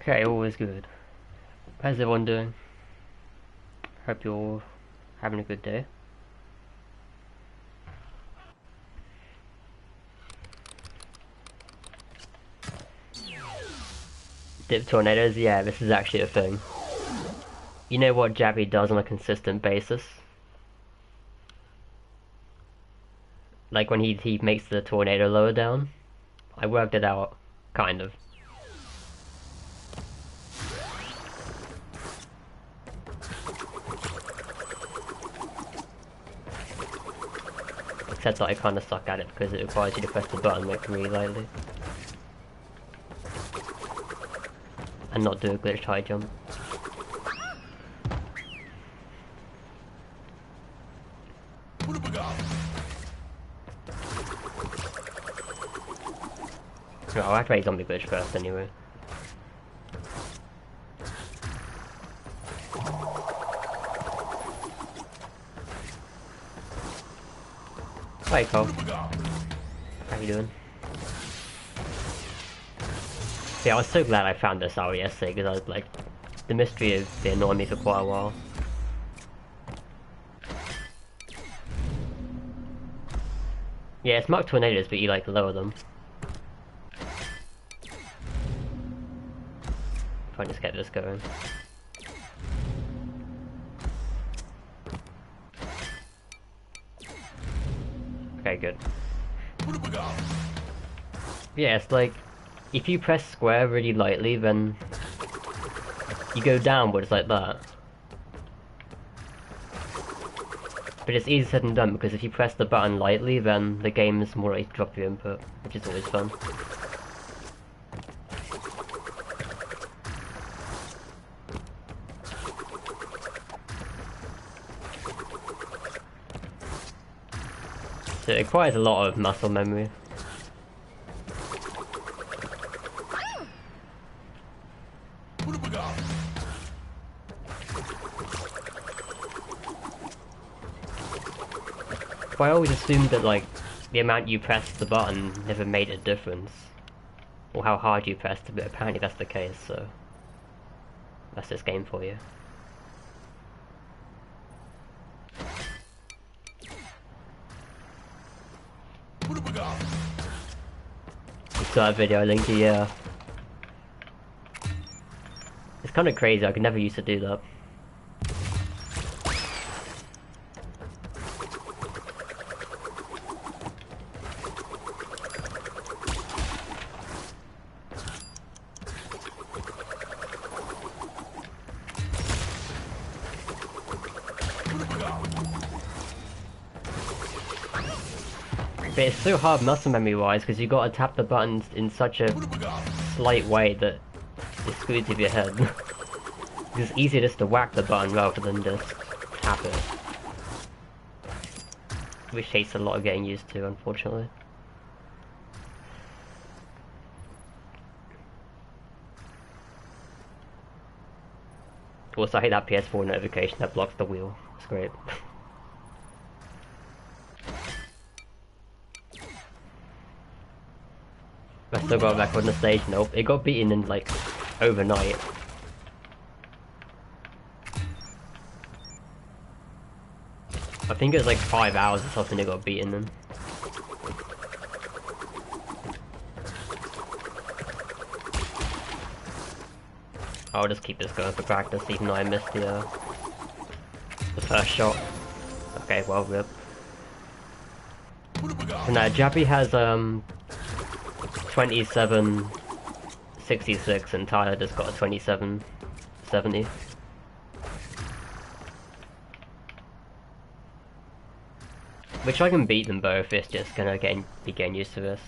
Okay, always good. How's everyone doing? Hope you're all having a good day. Dip tornadoes? Yeah, this is actually a thing. You know what Jabby does on a consistent basis? Like when he makes the tornado lower down? I worked it out, kind of. Except that I kinda suck at it because it requires you to press the button like really lightly. And not do a glitched high jump. No, I'll activate zombie glitch first anyway. Hi Cole. How you doing? Yeah, I was so glad I found this out yesterday because I was like, the mystery has been annoying me for quite a while. Yeah, it's marked tornadoes, but you like lower them. If I just get this going. Okay, good. Yeah, it's like, if you press square really lightly, then you go downwards like that. But it's easier said than done, because if you press the button lightly, then the game is more likely to drop your input, which is always fun. So it requires a lot of muscle memory. But I always assumed that, like, the amount you pressed the button never made a difference. Or how hard you pressed it, but apparently that's the case, so... That's this game for you. You saw that video I linked to, yeah. It's kind of crazy, I could never used to do that. But it's so hard muscle memory wise because you gotta tap the buttons in such a slight way that it screws with your head. It's easier just to whack the button rather than just tap it. Which takes a lot of getting used to, unfortunately. Also, I hate that PS4 notification that blocks the wheel. It's great. I still got back on the stage. Nope, it got beaten in like overnight. I think it was like 5 hours or something it got beaten in. I'll just keep this going for practice even though I missed the first shot. Okay, well, rip. So now, Jappy has 2766 and Tyler just got a 2770. Which I can beat them both, it's just gonna be getting used to this.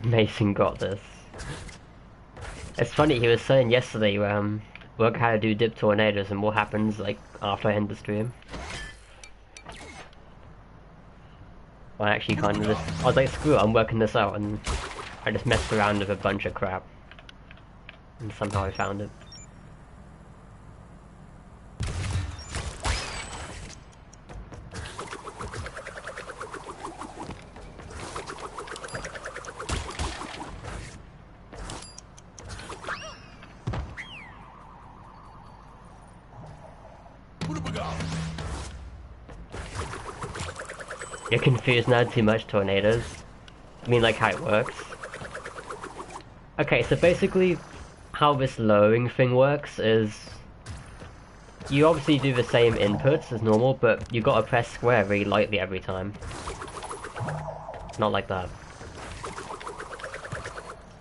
Mason got this. It's funny, he was saying yesterday, work how to do dip tornadoes and what happens like after I end the stream. I actually kind of just, I was like, screw it, I'm working this out, and I just messed around with a bunch of crap. And somehow I found it. You're confused now, too much tornadoes? I mean like how it works? Okay, so basically how this lowering thing works is you obviously do the same inputs as normal, but you gotta press square really lightly every time. Not like that.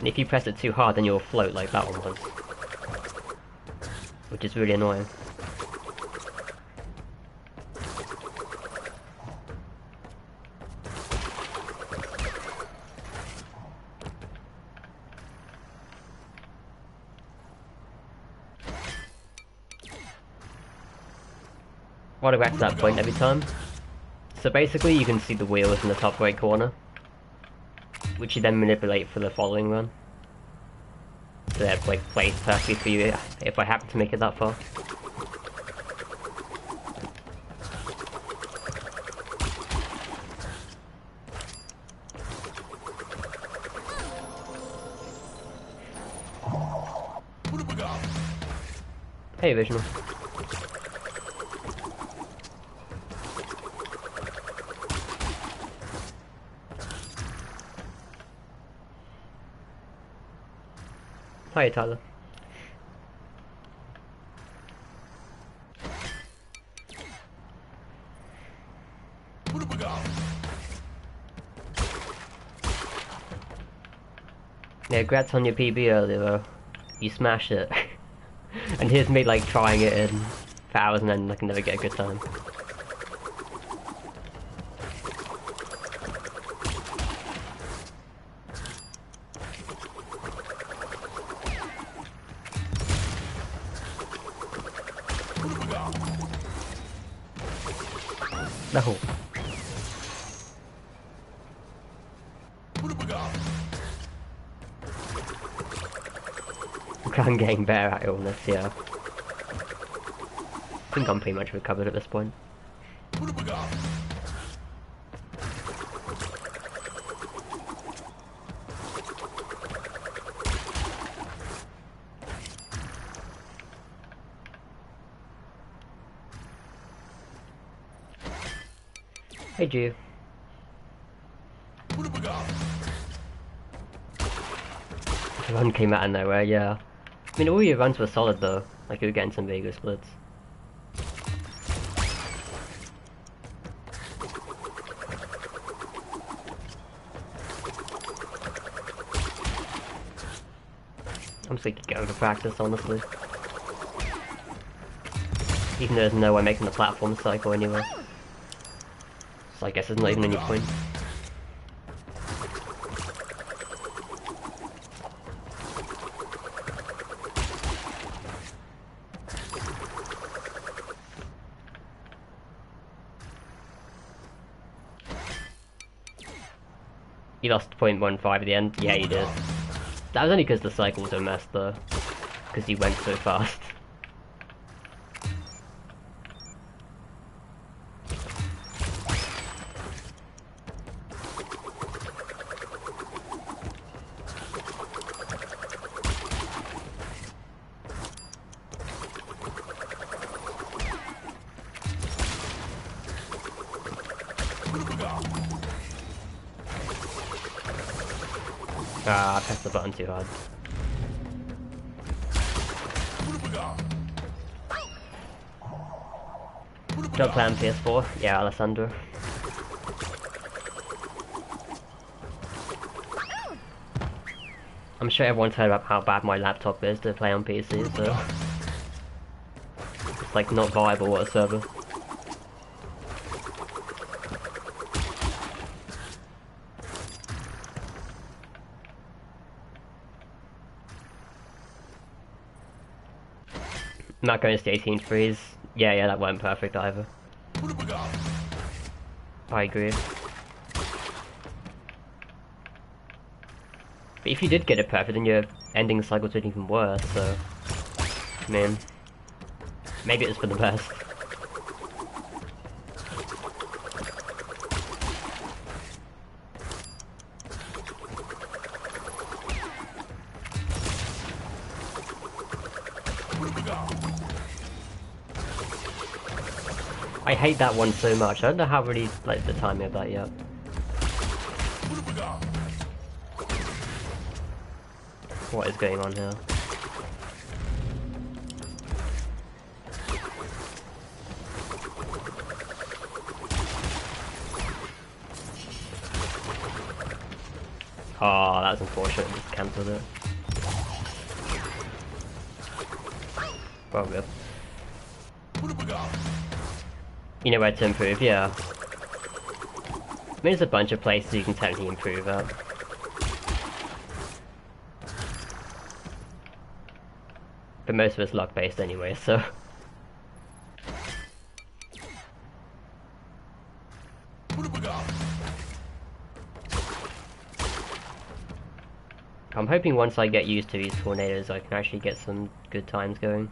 And if you press it too hard, then you'll float like that one was. Which is really annoying. What I to that point every time. So basically you can see the wheels in the top right corner, which you then manipulate for the following run. So they're like placed perfectly for you if I happen to make it that far. Hey Original. Hi Tyler. Yeah, congrats on your PB earlier though. You smashed it. And here's me like trying it in for hours and then I can never get a good time. No. I'm getting better at illness, yeah. I think I'm pretty much recovered at this point. Hey Jew. The run came out of nowhere, yeah. I mean, all your runs were solid though, like you were getting some Vega splits. I'm sick of going for practice, honestly. Even though there's no way making the platform cycle anyway. So I guess there's not even any point. You lost 0.15 at the end? Yeah, you did. That was only because the cycles were messed though. Because you went so fast. Ah, I pressed the button too hard. Don't play on PS4? Yeah, Alessandro. I'm sure everyone's heard about how bad my laptop is to play on PC, so... It's like not viable whatsoever. not going to the 18 freeze. Yeah, that weren't perfect either. I agree. But if you did get it perfect, then your ending cycles would be even worse, so... I mean... Maybe it was for the best. I hate that one so much. I don't know how really like the timing of that yet. What is going on here? Oh, that's unfortunate. Just cancelled it. Well, good. You know where to improve, yeah. I mean, there's a bunch of places you can technically improve at. But most of it's luck-based anyway, so... I'm hoping once I get used to these tornadoes, I can actually get some good times going.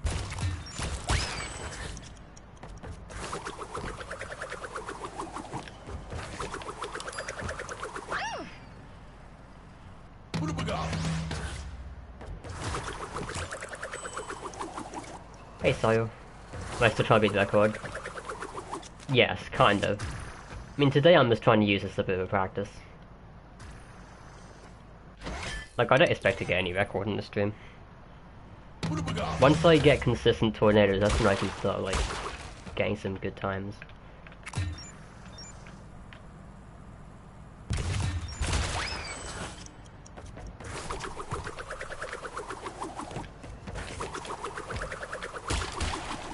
Hey Sayo. Am I still trying to beat the record? Yes, kind of. I mean, today I'm just trying to use this as a bit of a practice. Like, I don't expect to get any record in the stream. Once I get consistent tornadoes, that's when I can start, like, getting some good times.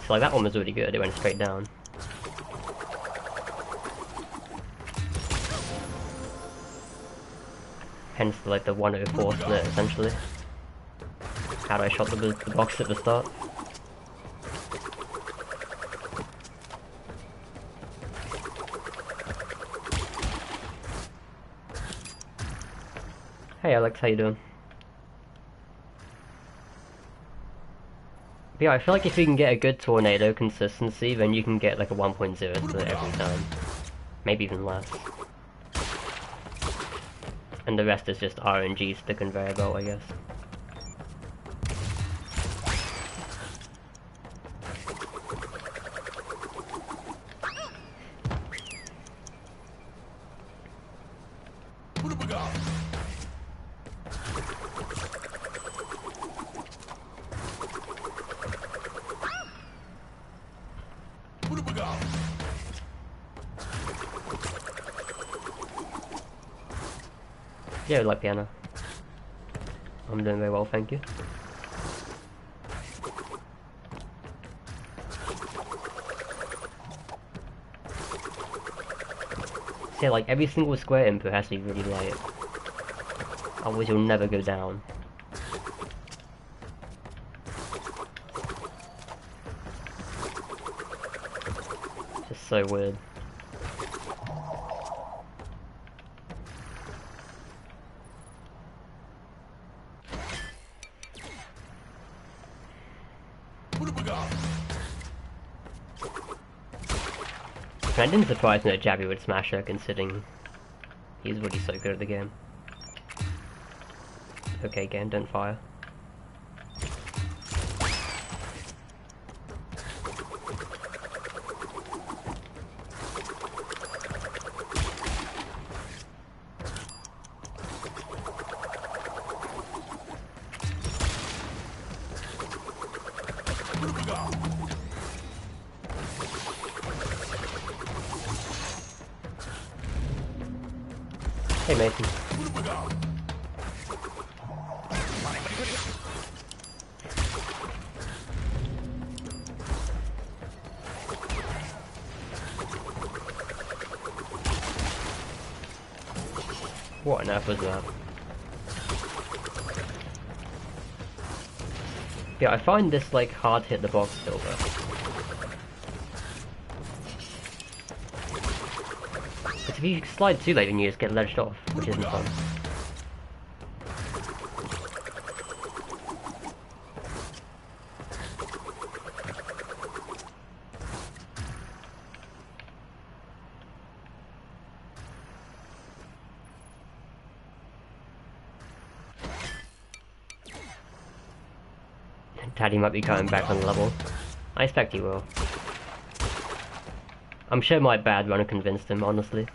So, like, that one was really good, it went straight down. Hence, like, the 104 split, essentially. How I shot the box at the start. Hey Alex, how you doing? But yeah, I feel like if you can get a good tornado consistency, then you can get like a 1.0 split every time. Maybe even less. And the rest is just RNGs to the conveyor belt, I guess. Yeah, like piano. I'm doing very well, thank you. So yeah, like every single square input has to be really light. Otherwise you'll never go down. It's just so weird. It didn't surprise me that Jabby would smash her, considering he's really so good at the game. Okay, game, don't fire. Hey Mason. What on earth was that? Yeah, I find this like hard to hit the box still though. Because if you slide too late then you just get ledged off, which isn't fun. Daddy might be coming back on the level. I expect he will. I'm sure my bad runner convinced him, honestly.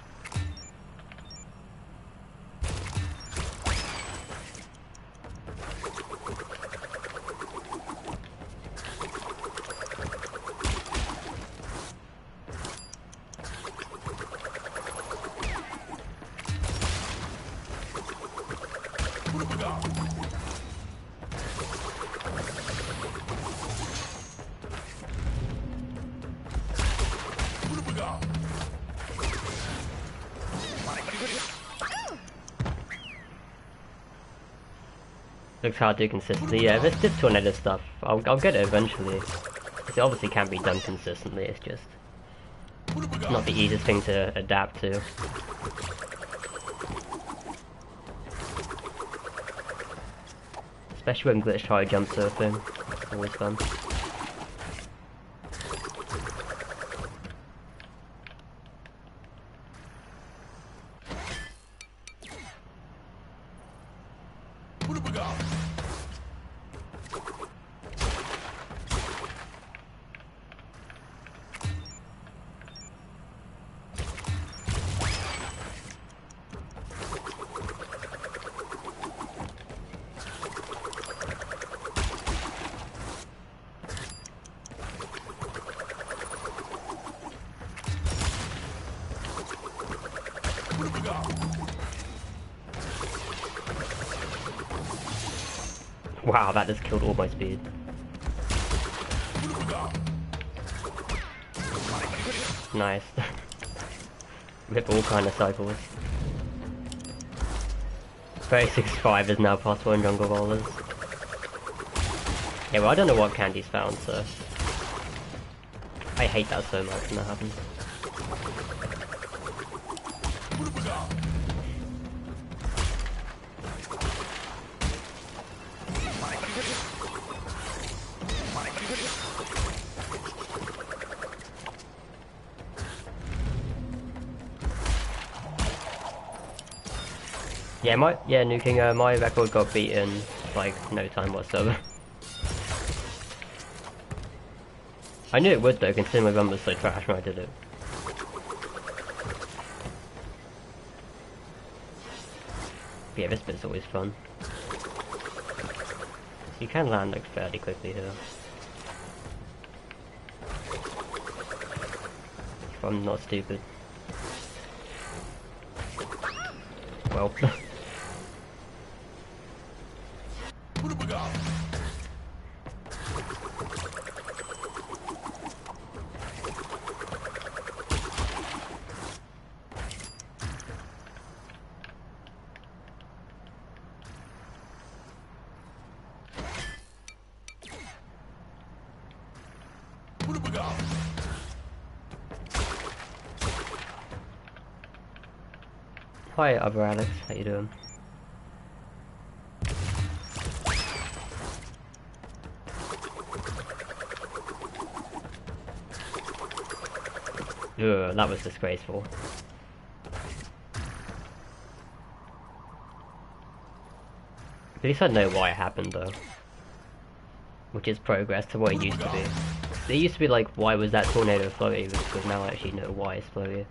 Looks hard to do consistently. Yeah, this dip tornado stuff, I'll get it eventually. It obviously can be done consistently, it's just not the easiest thing to adapt to. Especially when glitched high jump surfing, it's always fun. Wow, that just killed all my speed. Nice. Rip all kind of cycles. 36.5 is now possible in jungle bowlers. Yeah, well I don't know what Candy's found, so... I hate that so much when that happens. Yeah, nuking, my record got beaten like no time whatsoever. I knew it would though, considering my run was so trash when I did it. But yeah, this bit's always fun. You can land like fairly quickly here. If I'm not stupid. Well. Hi, other Alex. How you doing? Ugh, that was disgraceful. At least I know why it happened though. Which is progress to what it used to be. It used to be like, why was that tornado floaty? Because now I actually know why it's floaty.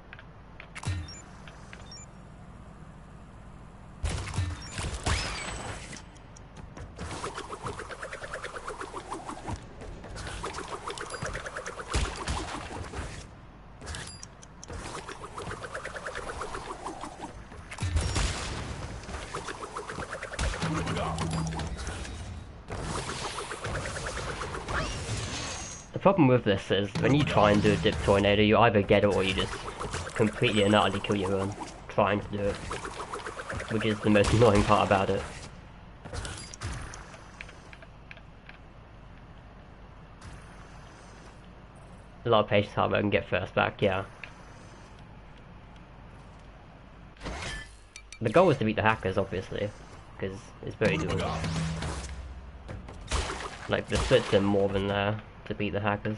The problem with this is, when you try and do a dip tornado, you either get it or you just completely and utterly kill your run trying to do it. Which is the most annoying part about it. A lot of patience, however, I can get first back, yeah. The goal is to beat the hackers, obviously, because it's very doable. Like, the splits are more than there to beat the hackers.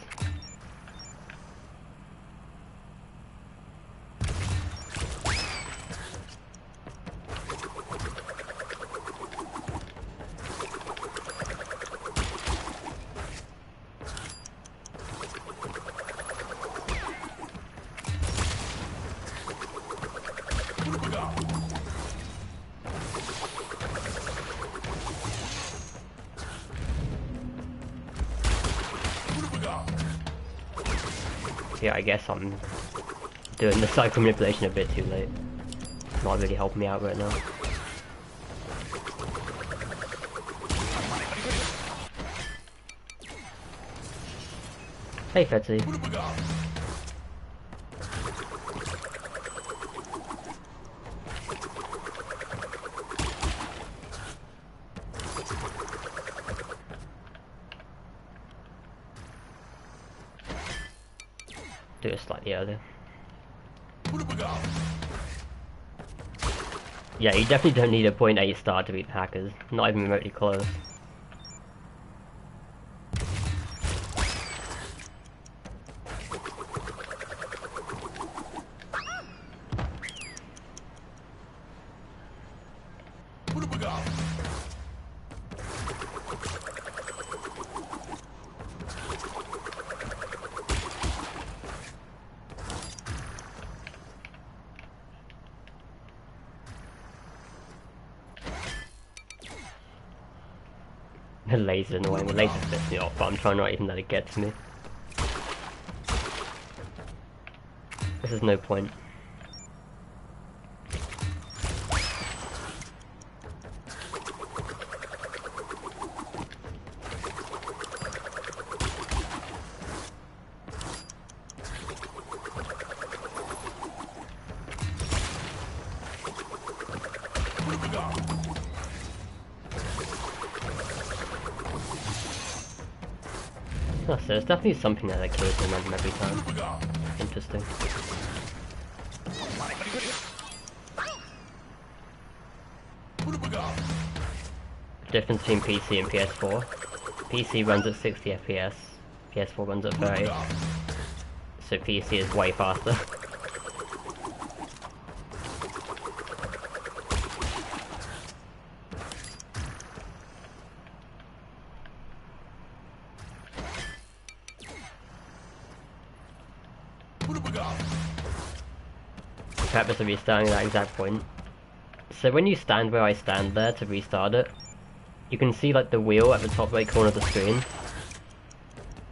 Yeah, I guess I'm doing the cycle manipulation a bit too late. Not really helping me out right now. Hey, Fetzy. Do it slightly earlier. Yeah, you definitely don't need a .8 star to beat the hackers. Not even remotely close. The laser annoying. The laser pissed me off, but I'm trying not even let it get to me. This is no point. Oh, so there's definitely something that kills him every time. Interesting. Difference between PC and PS4. PC runs at 60 FPS, PS4 runs at 30. So PC is way faster. The purpose of restarting at that exact point. So when you stand where I stand there to restart it, you can see like the wheel at the top right corner of the screen.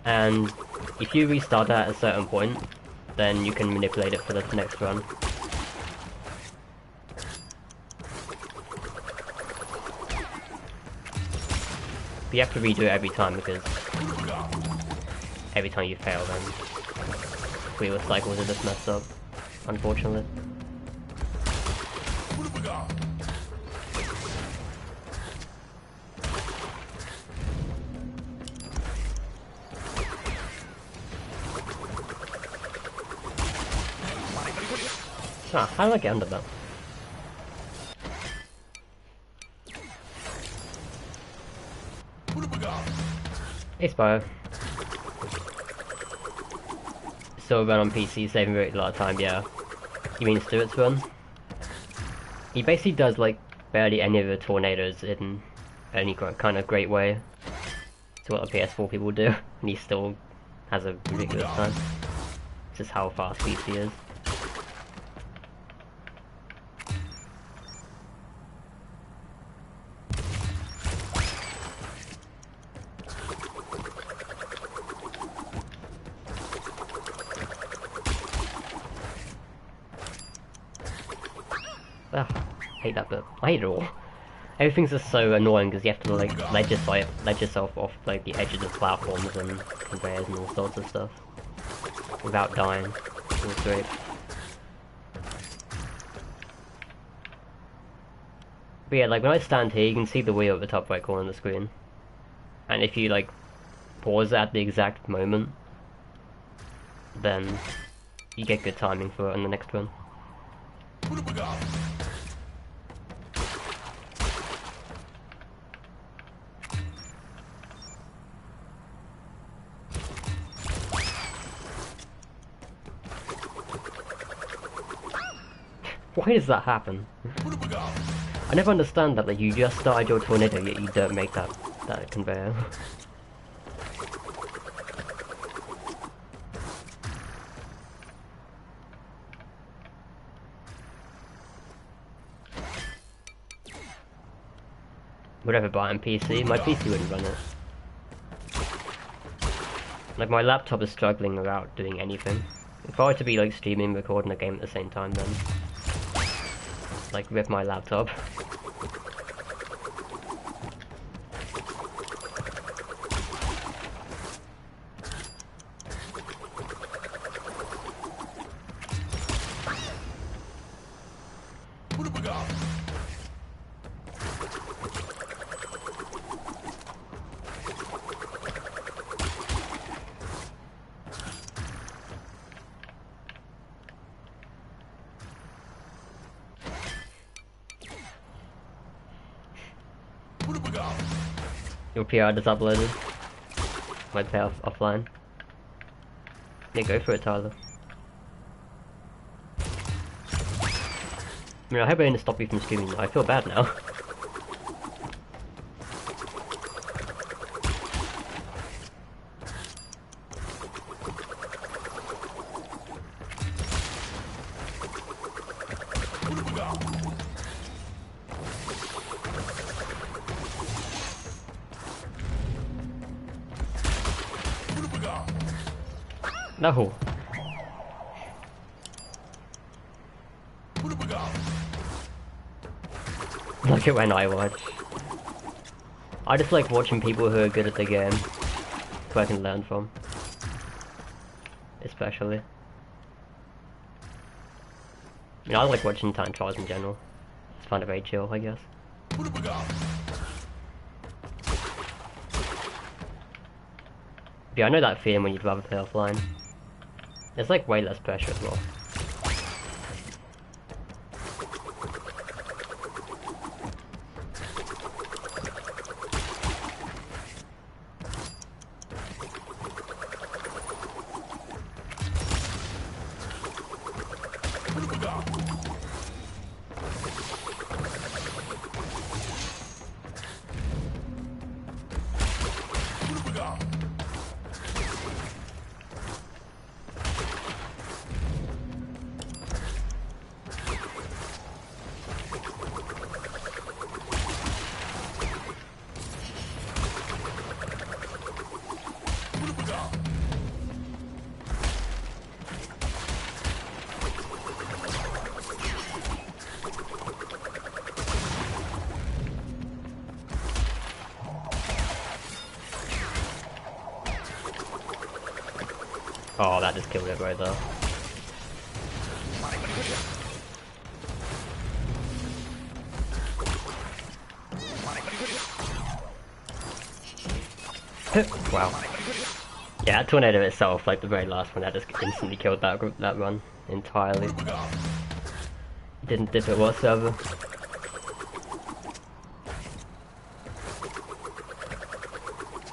And if you restart that at a certain point, then you can manipulate it for the next run. But you have to redo it every time because every time you fail then wheel cycles are just messed up, unfortunately. Ah, how did I get under that? Hey Spyro. Still run on PC, saving a lot of time, yeah. You mean Stuart's run? He basically does like barely any of the tornadoes in any kind of great way to what the PS4 people do, and he still has a ridiculous time. It's just how fast PC is. Ugh, I hate that bit. I hate it all. Everything's just so annoying because you have to like ledge yourself off like the edges of platforms and conveyors and all sorts of stuff without dying. It was great. But yeah, like when I stand here, you can see the wheel at the top right corner of the screen, and if you like pause at the exact moment, then you get good timing for it on the next one. Why does that happen? I never understand that, like, you just started your tornado yet you don't make that conveyor. Whatever, buy on PC, my PC wouldn't run it. Like, my laptop is struggling without doing anything. If I were to be like streaming, recording a game at the same time, then like rip my laptop. Your PR just uploaded. Might pay offline. Yeah, go for it, Tyler. I mean, I hope I didn't stop you from screaming. I feel bad now. No. Look at when I watch. I just like watching people who are good at the game, who I can learn from. Especially. I mean, I like watching time trials in general. It's kind of very chill, I guess. Yeah, I know that feeling when you'd rather play offline. There's like way less pressure as well. Oh, that just killed it right there. Wow. Yeah, that tornado itself, like the very last one, that just instantly killed that run entirely. Didn't dip it whatsoever.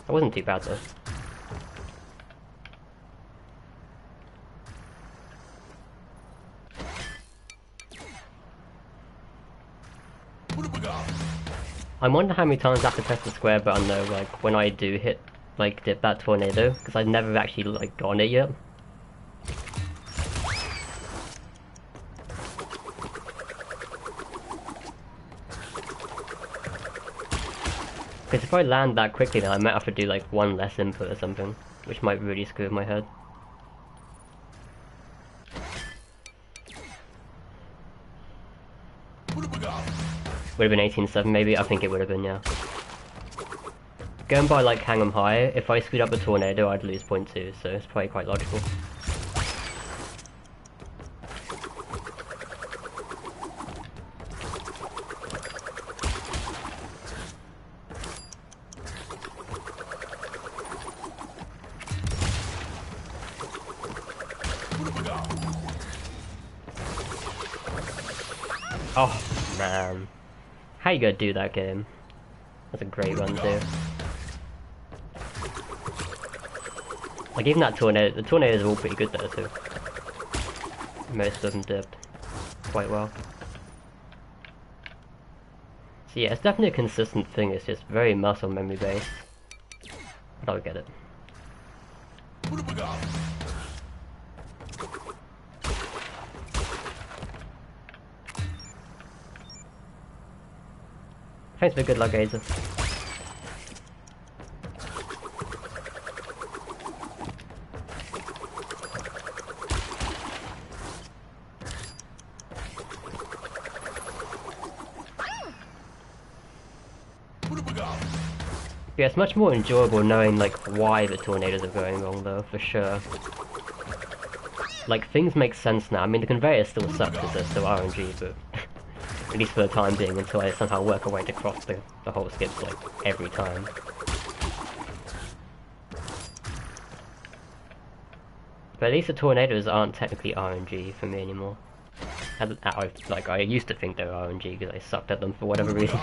That wasn't too bad though. I wonder how many times I have to press the square button though, like when I do hit, like dip that tornado, because I've never actually like gotten it yet. Because if I land that quickly then I might have to do like one less input or something, which might really screw with my head. Would have been 18-7 maybe, I think it would have been, yeah. Going by like hang 'em high, if I screwed up a tornado I'd lose 0.2, so it's probably quite logical. Oh, man. How you gonna do that game? That's a great run too. Like even that tornado, the tornadoes are all pretty good there too. Most of them dipped quite well. So yeah, it's definitely a consistent thing, it's just very muscle memory based. But I'll get it. Thanks for good luck, Aza. Yeah, it's much more enjoyable knowing like why the tornadoes are going wrong though, for sure. Like things make sense now. I mean the conveyor still sucks because they're still RNG, but at least for the time being until I somehow work a way to cross the whole skips like every time. But at least the tornadoes aren't technically RNG for me anymore. I used to think they were RNG because I sucked at them for whatever reason.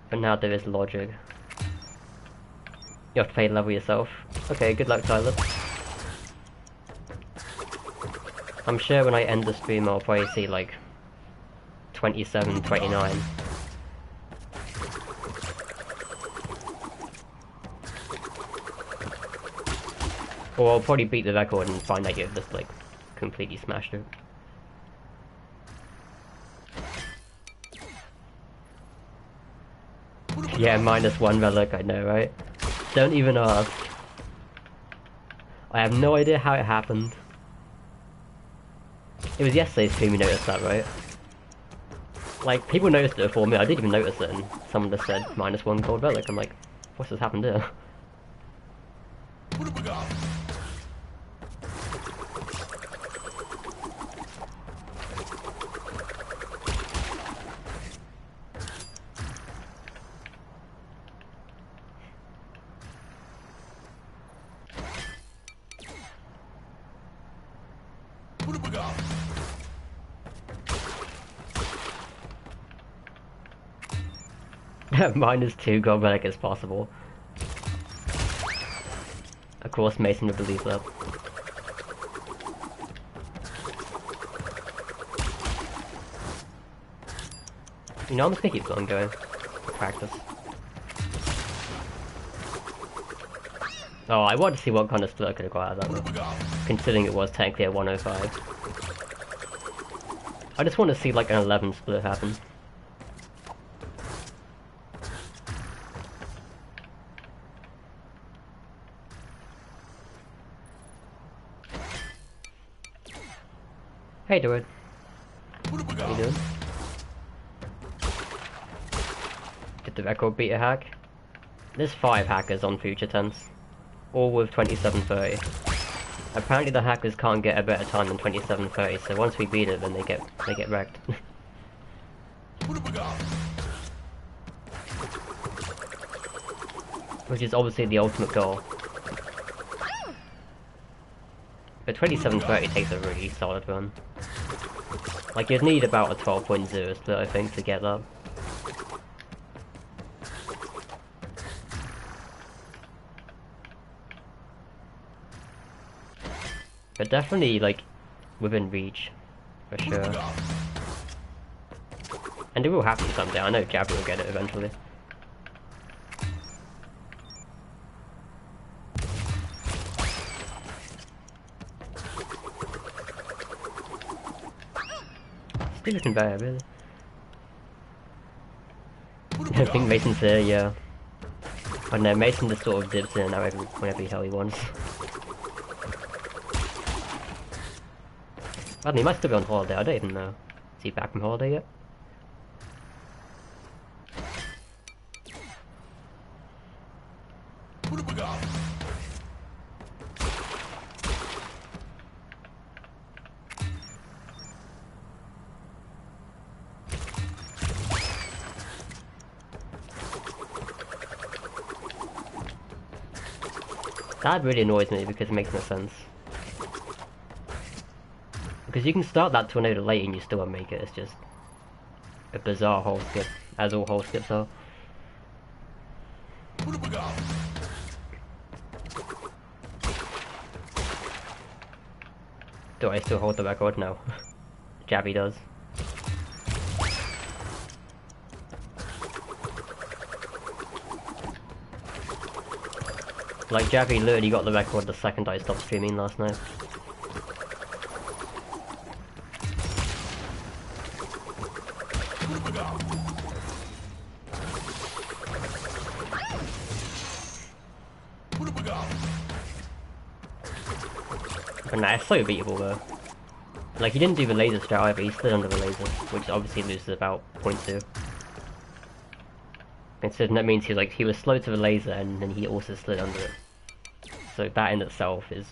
But now there is logic. You have to play level yourself. Okay, good luck, Tyler. I'm sure when I end the stream I'll probably see like 27, 29. Or I'll probably beat the record and find out you've just like completely smashed it. Yeah, -1 relic, I know, right? Don't even ask. I have no idea how it happened. It was yesterday's stream you noticed that, right? Like, people noticed it before me, I didn't even notice it, and someone just said -1 gold relic. I'm like, what's this happened here? -2 gold relic is possible. Of course Mason would believe that. You know, I'm just gonna keep on going. Practice. Oh, I want to see what kind of split I could have got out of that though. Considering it was technically a 105. I just want to see like an 11 split happen. Hey, dude. How you doing? Did the record beat a hack? There's 5 hackers on future tense, all with 2730. Apparently the hackers can't get a better time than 2730, so once we beat it, then they get wrecked. Which is obviously the ultimate goal. But 2730 takes a really solid run. Like, you'd need about a 12.0 split, I think, to get that. But definitely, like, within reach, for sure. And it will happen someday, I know Jabby will get it eventually. Stupid conveyor, really. I think Mason's here, yeah. I don't know, Mason just sort of dips in and out whenever the hell he wants. I don't know, he might still be on holiday, I don't even know. Is he back from holiday yet? That really annoys me because it makes no sense. Because you can start that tornado late and you still won't make it. It's just a bizarre hole skip, as all hole skips are. Do I still hold the record? No. Jabby does. Like, Jabby literally got the record the second I stopped streaming last night. But nah, it's so beatable though. Like, he didn't do the laser strat either, he slid under the laser, which obviously loses about 0.2. And so that means he was slow to the laser and then he also slid under it. So that in itself is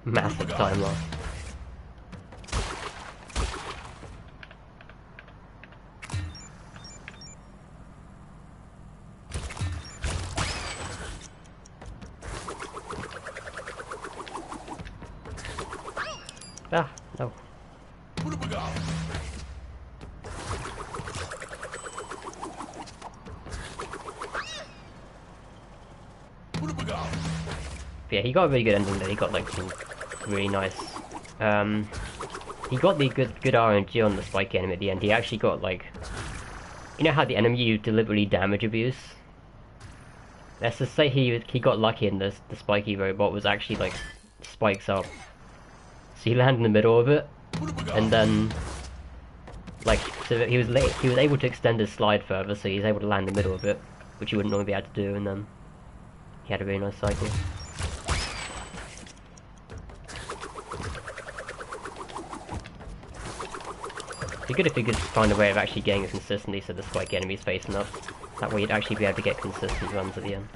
massive time loss. Ah, no. Yeah, he got a really good ending there. He got like some really nice. He got the good RNG on the spiky enemy at the end. He actually got like, you know how the enemy you deliberately damage abuse. Let's just say he got lucky and the spiky robot was actually like spikes up. So he landed in the middle of it, and then like so he was able to extend his slide further, so he's able to land in the middle of it, which he wouldn't normally be able to do, and then he had a really nice cycle. It'd be good if you could find a way of actually getting a consistency so the spike enemy's facing up. That way you'd actually be able to get consistent runs at the end.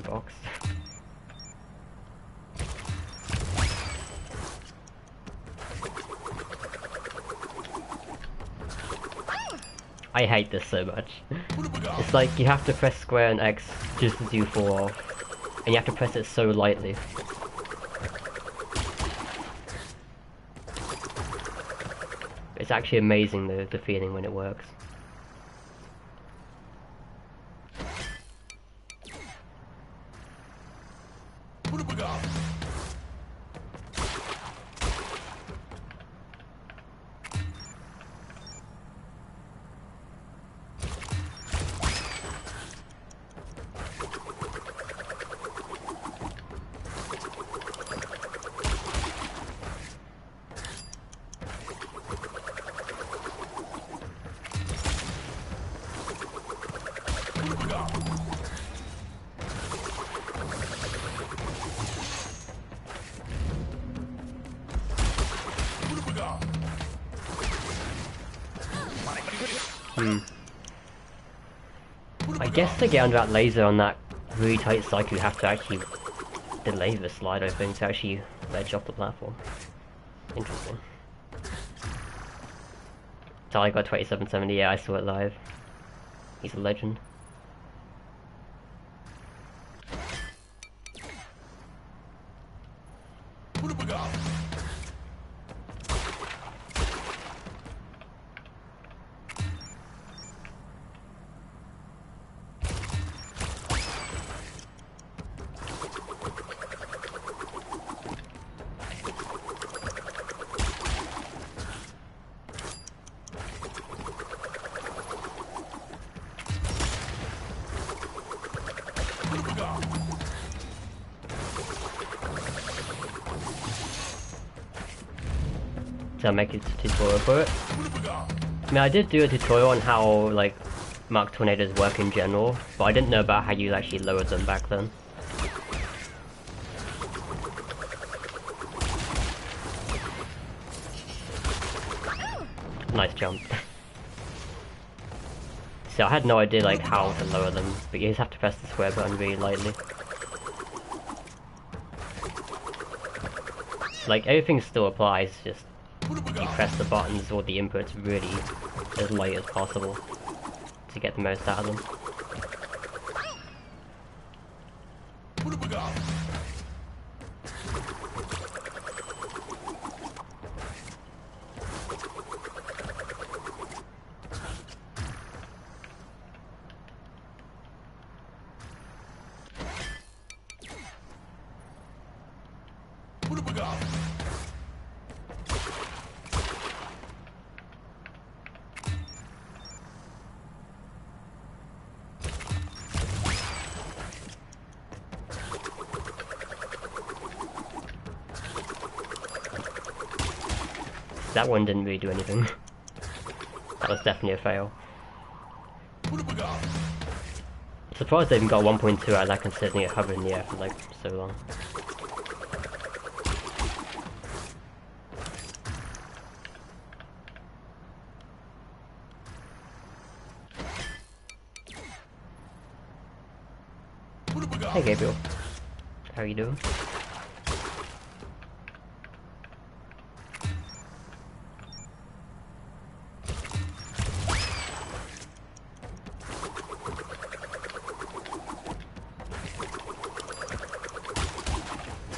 Box. I hate this so much. It's like you have to press square and X just as you fall off, and you have to press it so lightly. It's actually amazing the feeling when it works. I guess to get under that laser on that really tight cycle, you have to actually delay the slide, I think, to actually ledge off the platform. Interesting. Tali got 2770, yeah, I saw it live. He's a legend. To make a tutorial for it. I mean, I did do a tutorial on how like Mark tornadoes work in general, but I didn't know about how you actually lowered them back then. Nice jump. So I had no idea like how to lower them, but you just have to press the square button really lightly. Like everything still applies, just you press the buttons or the inputs really as light as possible to get the most out of them. That one didn't really do anything. That was definitely a fail. I'm surprised they even got 1.2 out of that considering it hovered in the air for like so long. Hey Gabriel, how are you doing?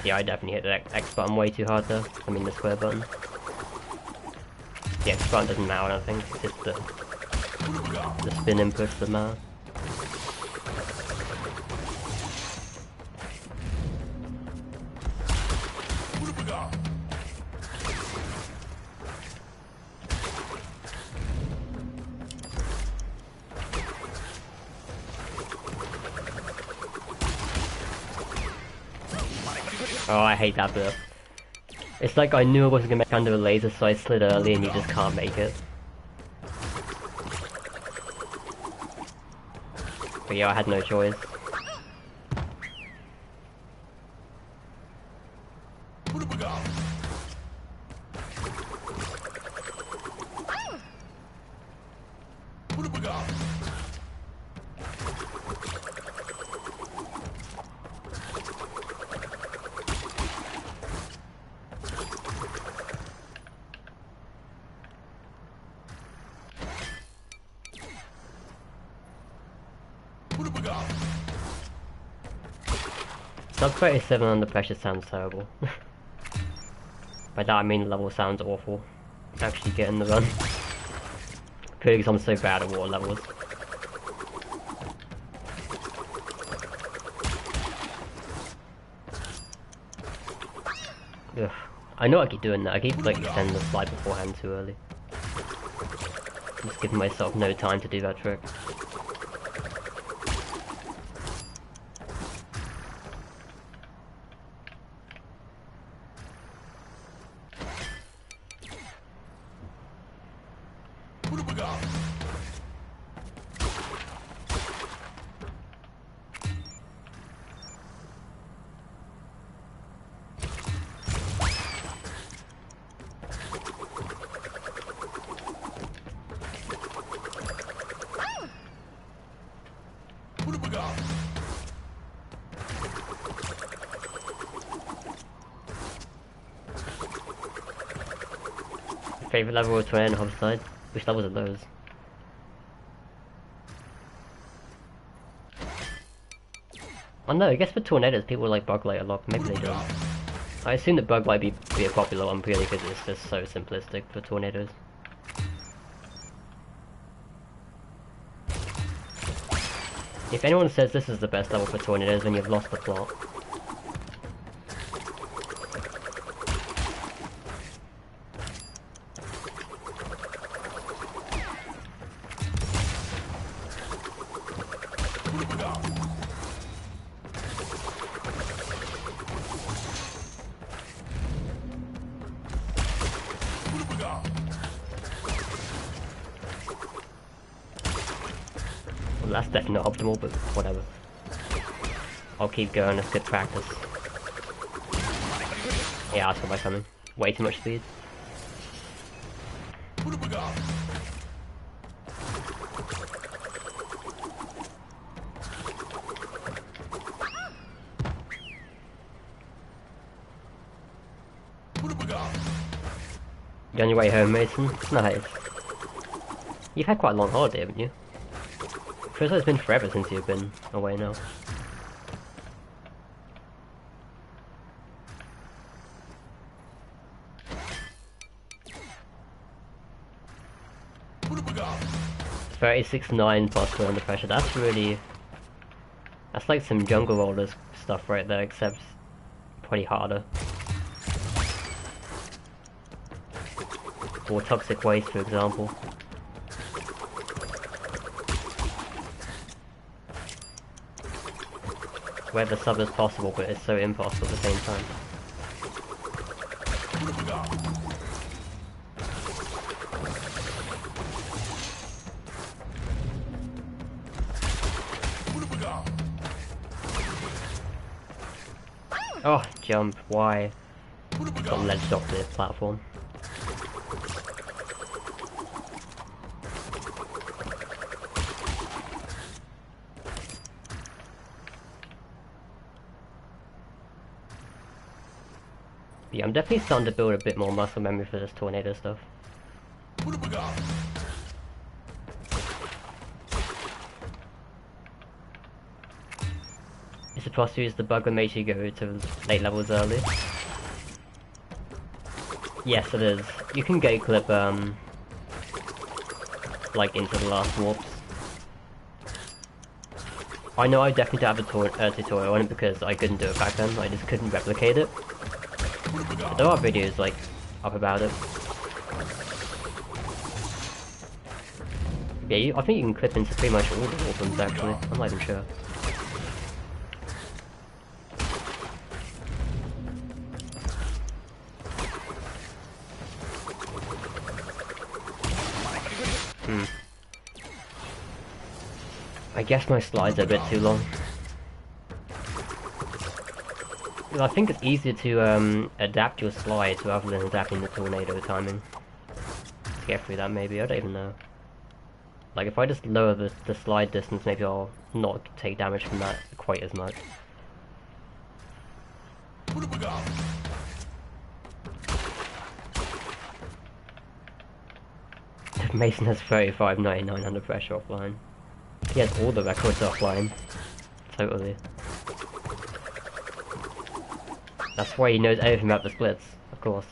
Yeah, I definitely hit the X button way too hard though. I mean the square button. The X button doesn't matter, I think. It's just the spin inputs that matter. Oh, I hate that bit. It's like I knew I wasn't gonna make it under a laser, so I slid early and you just can't make it. But yeah, I had no choice. Sub 37 under pressure sounds terrible. By that I mean the level sounds awful. Actually getting the run. Purely because I'm so bad at water levels. Ugh. I know I keep doing that, I keep like extending the slide beforehand too early. Just giving myself no time to do that trick. Favorite level of terrain homicide? Which levels are those? Oh no, I guess for tornadoes people like bug light a lot, maybe they don't. I assume that bug light be a popular one purely because it's just so simplistic for tornadoes. If anyone says this is the best level for tornadoes, then you've lost the plot. Well, that's definitely not optimal, but whatever. I'll keep going, it's good practice. Yeah, I saw that coming. Way too much speed. You on your way home, Mason? Nice. You've had quite a long holiday, haven't you? Feels like it's been forever since you've been away now. $36.9 plus we're under pressure. That's really... That's like some jungle rollers stuff right there, except probably harder. Or toxic waste, for example. Where the sub is possible, but it's so impossible at the same time. Oh, jump, why? Got ledged off the platform. Yeah, I'm definitely starting to build a bit more muscle memory for this tornado stuff. You're supposed to use the bug that makes you go to late levels early. Yes, it is. You can gate clip, like into the last warps. I know I definitely don't have a tutorial on it because I couldn't do it back then. I just couldn't replicate it. But there are videos like up about it. Yeah, I think you can clip into pretty much all the weapons actually. I'm not even sure. I guess my slides are a bit too long. I think it's easier to adapt your slides rather than adapting the tornado timing. To get through that maybe, I don't even know. Like if I just lower the slide distance, maybe I'll not take damage from that quite as much. Mason has 35.99 under pressure offline. He has all the records offline. Totally. That's why he knows everything about the splits, of course.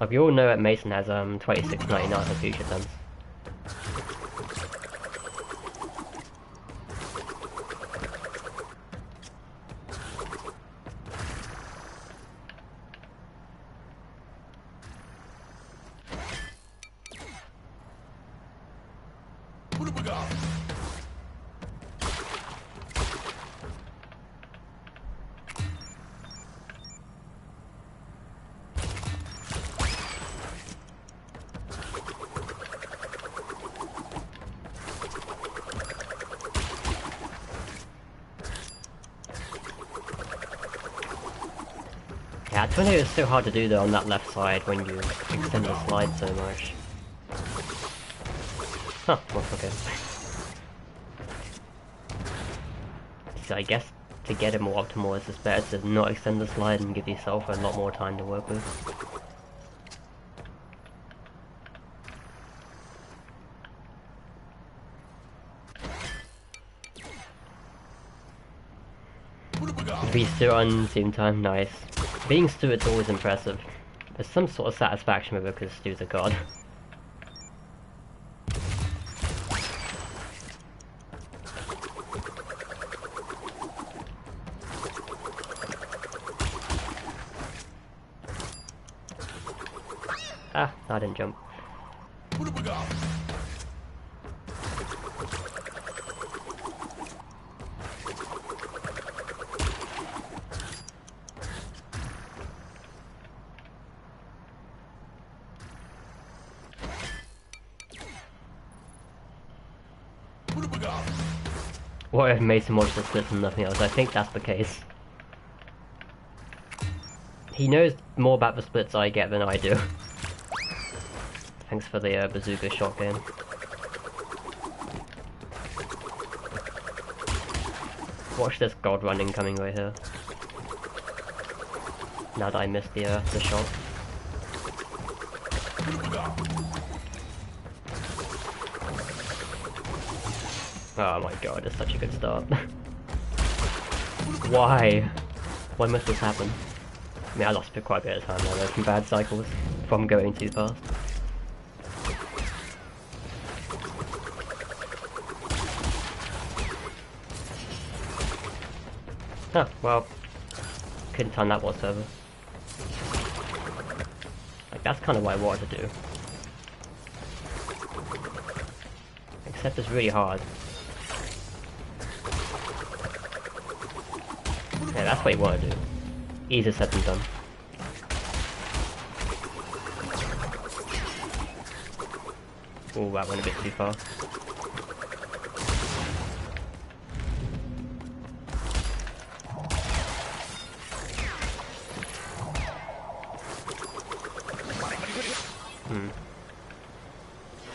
Like we all know that Mason has $26.99 for future tense. Yeah, tornado is so hard to do though on that left side when you extend the slide so much. Huh, well, okay. So I guess to get it more optimal, it's just better to not extend the slide and give yourself a lot more time to work with. Be Stuart on team time, nice. Being Stuart's always impressive. There's some sort of satisfaction with it because Stu's a god. Ah, I didn't jump. What if Mason watched the splits and nothing else? I think that's the case. He knows more about the splits I get than I do. Thanks for the bazooka shot game. Watch this god running coming right here. Now that I missed the shot. Oh my god, it's such a good start. Why? Why must this happen? I mean, I lost quite a bit of time now though from bad cycles, from going too fast. Huh, well, couldn't time that whatsoever. Like, that's kind of what I wanted to do. Except it's really hard. Yeah, that's what you want to do. Easier said than done. Oh, that went a bit too far.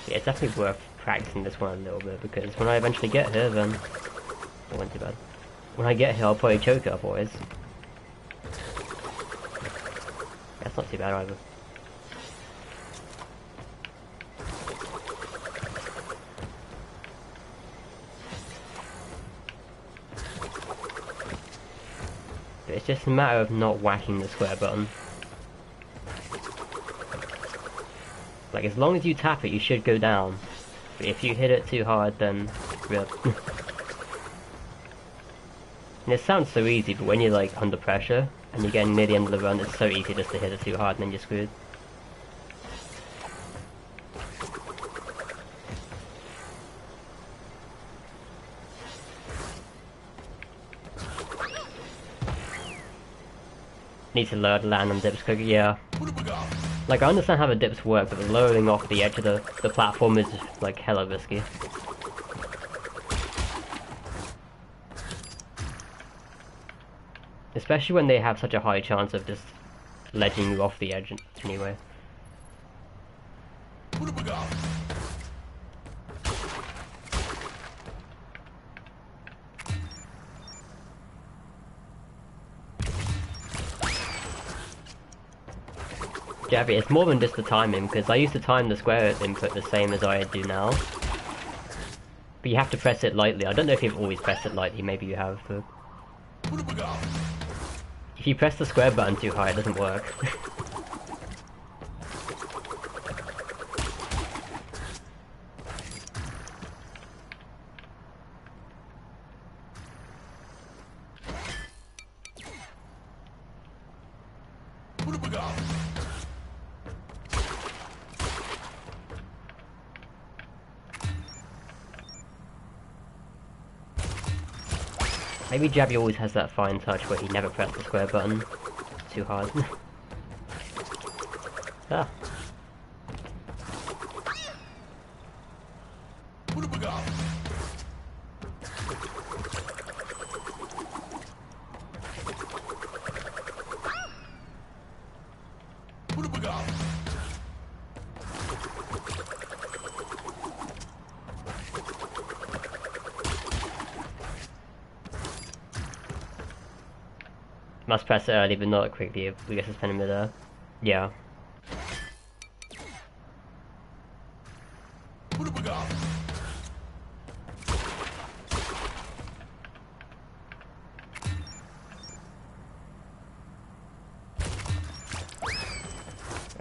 Yeah, it's definitely worth practicing this one a little bit, because when I eventually get here, then it wasn't too bad. When I get here, I'll probably choke it otherwise. That's not too bad either. But it's just a matter of not whacking the square button. Like, as long as you tap it, you should go down. But if you hit it too hard, then rip. And it sounds so easy, but when you're like under pressure and you're getting near the end of the run, it's so easy just to hit it too hard and then you're screwed. Need to lower the land on dips quicker, yeah. Like, I understand how the dips work, but the lowering off the edge of the platform is like hella risky. Especially when they have such a high chance of just ledging you off the edge anyway. Jabby, it's more than just the timing, because I used to time the square input the same as I do now. But you have to press it lightly. I don't know if you've always pressed it lightly, maybe you have, but... if you press the square button too high, it doesn't work. Maybe Jabby always has that fine touch where he never pressed the square button too hard. Ah. Must press it early, but not quickly if we get suspended mid-air. Yeah.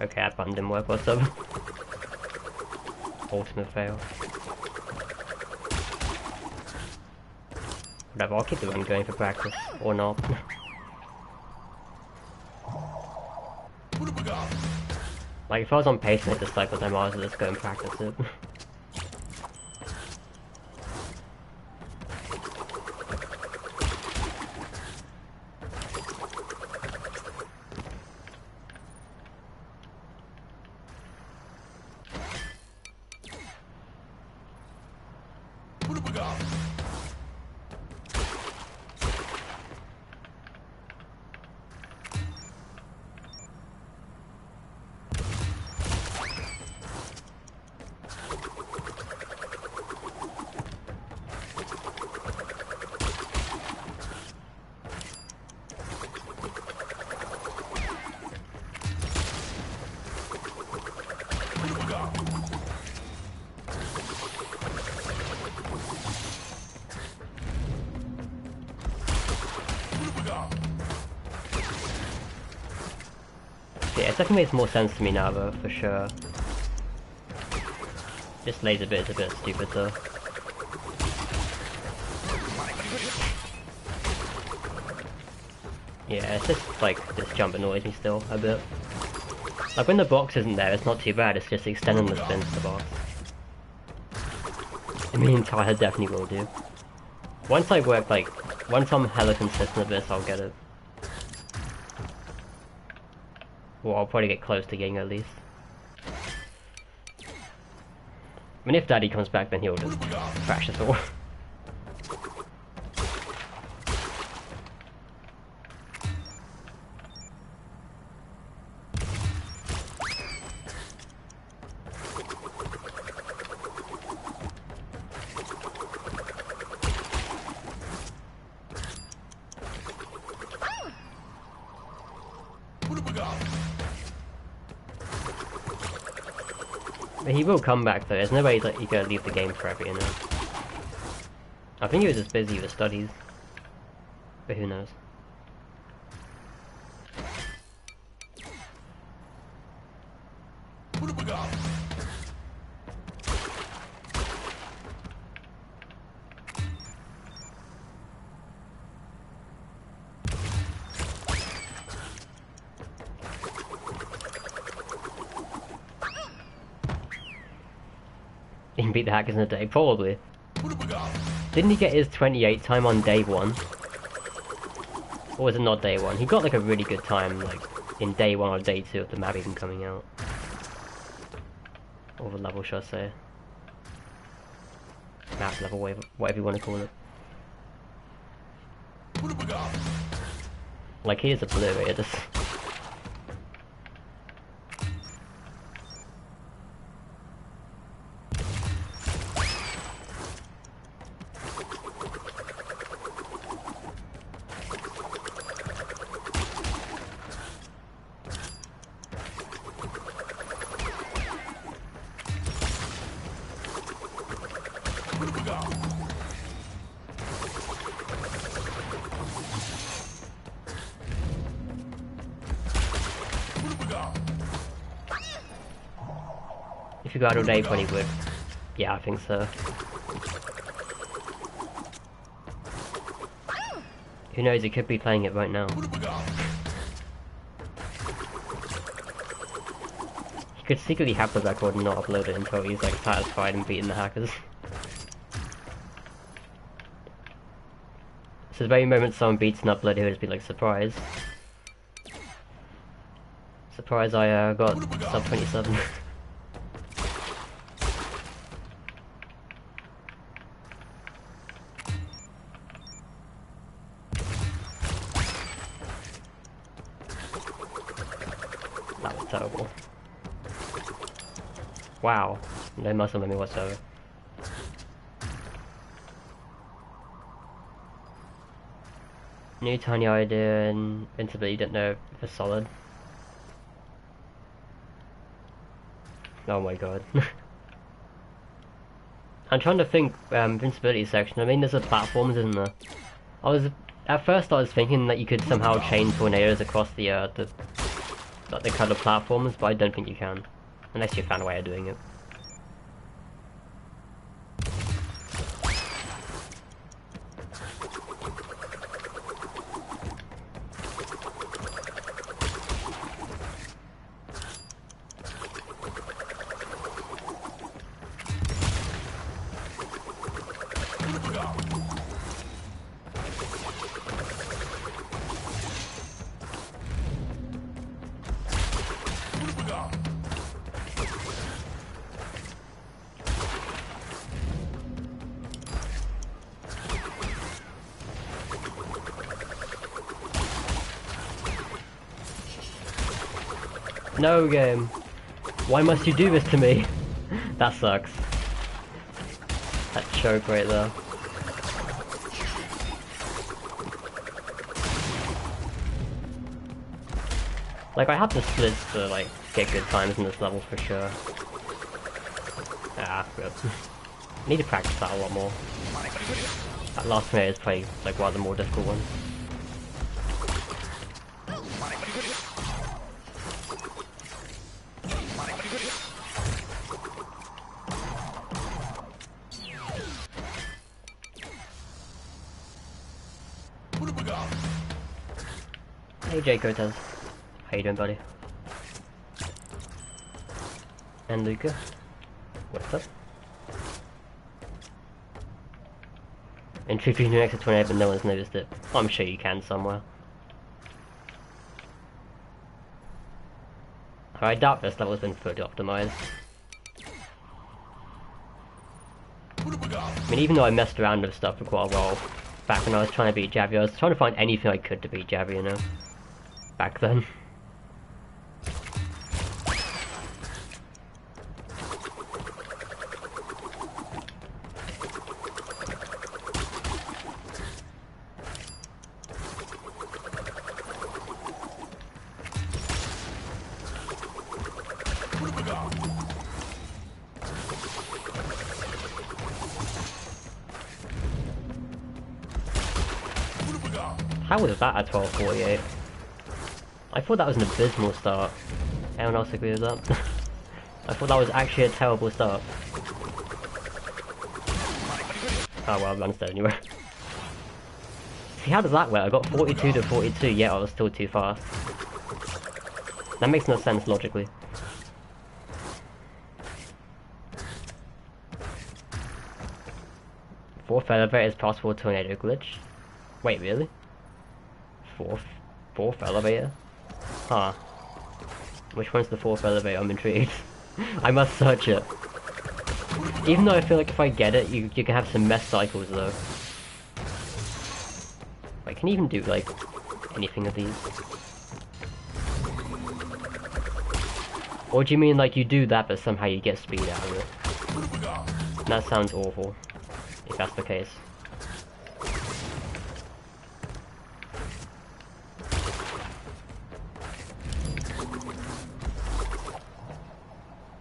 Okay, that button didn't work whatsoever. Ultimate fail. Whatever, I'll keep the run going for practice, or not. Like, if I was on pace and hit the cycle time, I was just go and practice it. Yeah, it definitely makes more sense to me now though, for sure. This laser bit is a bit stupid though. Yeah, it's just like this jump annoys me still a bit. Like when the box isn't there, it's not too bad, it's just extending the spin to the box. I mean, entire definitely will do. Once I work once I'm hella consistent with this, I'll get it. Well, I'll probably get close to getting it at least. I mean, if Daddy comes back, then he'll just crash us all. But he will come back though, there's no way he's gonna leave the game forever, you know. I think he was just busy with studies. But who knows. He can beat the hackers in a day, probably. Didn't he get his 28 time on day 1? Or was it not day 1? He got like a really good time, like, in day 1 or day 2 of the map even coming out. Or the level, should I say. Map level, whatever you want to call it. Like, here's a Blu-ray, this. If you got all day, probably would. Yeah, I think so. Who knows, he could be playing it right now. He could secretly have the record and not upload it until he's like satisfied and beaten the hackers. So the very moment someone beats an upload, he'll just be like, surprise. Surprise, I got sub 27. That was terrible. Wow, no muscle memory whatsoever. New tiny idea and invincibility, don't know if it's solid. Oh my god. I'm trying to think, invincibility section, I mean there's a platforms in there. At first I was thinking that you could somehow chain tornadoes across the kind of platforms, but I don't think you can. Unless you found a way of doing it. No game. Why must you do this to me? That sucks. That choke right there. Like I have the splits to like get good times in this level for sure. Ah, good. Need to practice that a lot more. That last tornado is probably like one of the more difficult ones. Hey Jay Cortez. How you doing, buddy? And Luca. What's up? And truth, you can do extra tornado, but no one's noticed it. I'm sure you can somewhere. I doubt this level's been fully optimized. I mean, even though I messed around with stuff for quite a while, back when I was trying to beat Javi, I was trying to find anything I could to beat Javi, you know? Back then. How was that at 12:48? I thought that was an abysmal start. Anyone else agree with that? I thought that was actually a terrible start. Oh well, I'm unsteady anyway. See, how does that work? I got 42 to 42, yet I was still too fast. That makes no sense logically. Fourth elevator is possible tornado glitch. Wait, really? Fourth elevator? Huh. Which one's the fourth elevator? I'm intrigued. I must search it. Even though I feel like if I get it, you can have some mess cycles though. Wait, can you even do like anything of these? Or do you mean like you do that but somehow you get speed out of it? That sounds awful, if that's the case.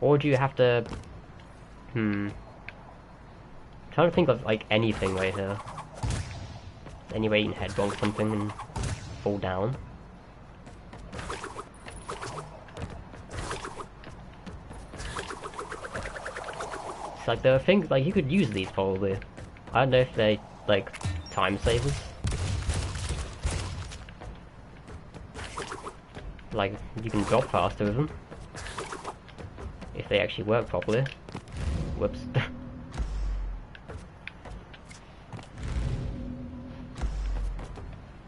Or do you have to... I'm trying to think of like anything right here. Any way you can headbonk something and fall down. It's like there are things, like you could use these probably. I don't know if they like time savers. Like you can drop faster with them. If they actually work properly. Whoops.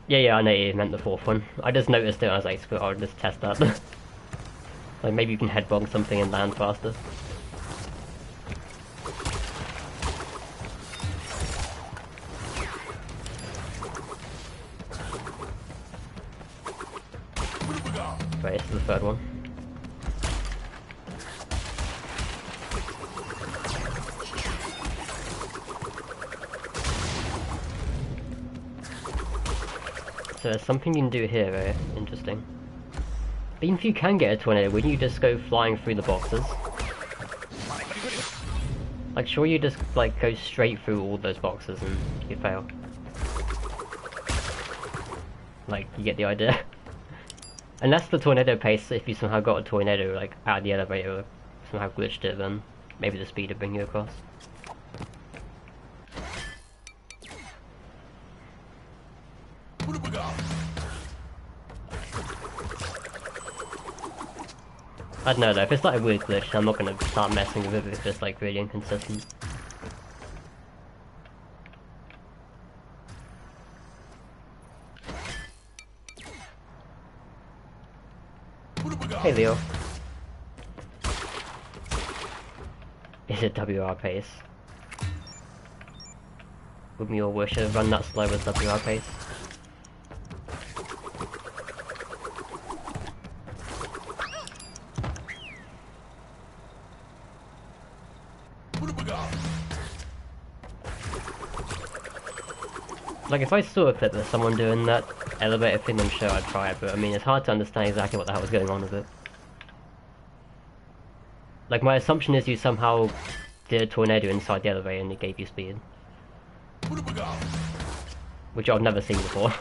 yeah, I know you meant the fourth one. I just noticed it and I was like, screw it, I'll just test that. Like maybe you can headbonk something and land faster. Right, this is the third one. So there's something you can do here, right? Interesting. But even if you can get a tornado, wouldn't you just go flying through the boxes? Like, sure you just, like, go straight through all those boxes and you fail. Like, you get the idea? Unless the tornado pace, if you somehow got a tornado, like, out of the elevator, or somehow glitched it, then maybe the speed would bring you across. I don't know though, if it's like a weird glitch, I'm not gonna start messing with it if it's like really inconsistent. Hey Leo. Is it WR pace? Would we all wish to run that slow with WR pace? Like, if I saw a clip of someone doing that elevator thing, I'm sure I'd try it, but I mean, it's hard to understand exactly what the hell was going on with it. Like, my assumption is you somehow did a tornado inside the elevator and it gave you speed. Which I've never seen before.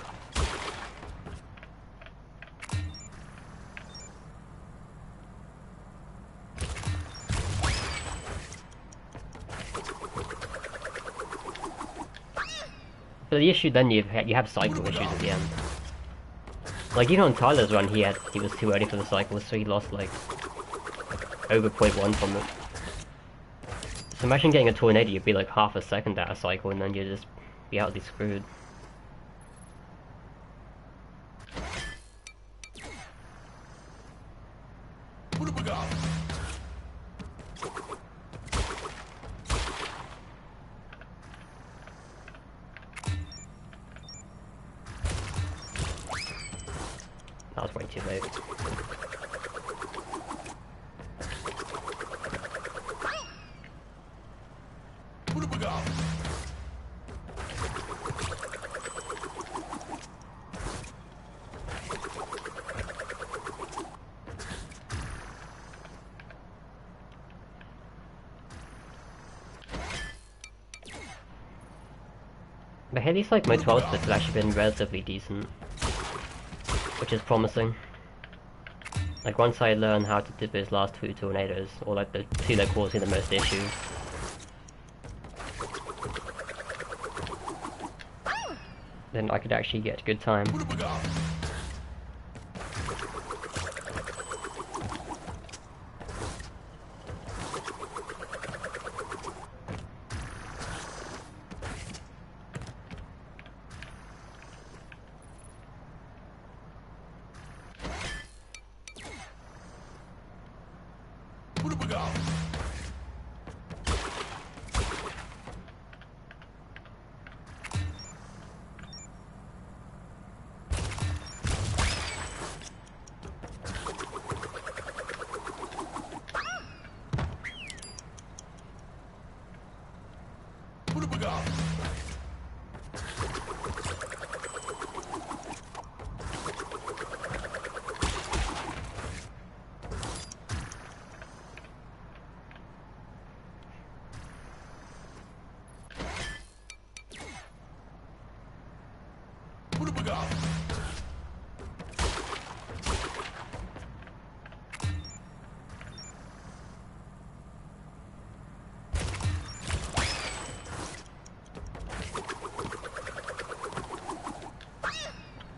But the issue then you have cycle issues at the end. Like even on Tyler's run he was too early for the cycle, so he lost like over 0.1 from it. So imagine getting a tornado, you'd be like half a second out of cycle and then you'd just be utterly screwed. That was way too late. But at least like my 12 splits have actually been relatively decent, which is promising. Like once I learn how to dip those last 2 tornadoes, or like the 2 that cause me the most issues, then I could actually get a good time.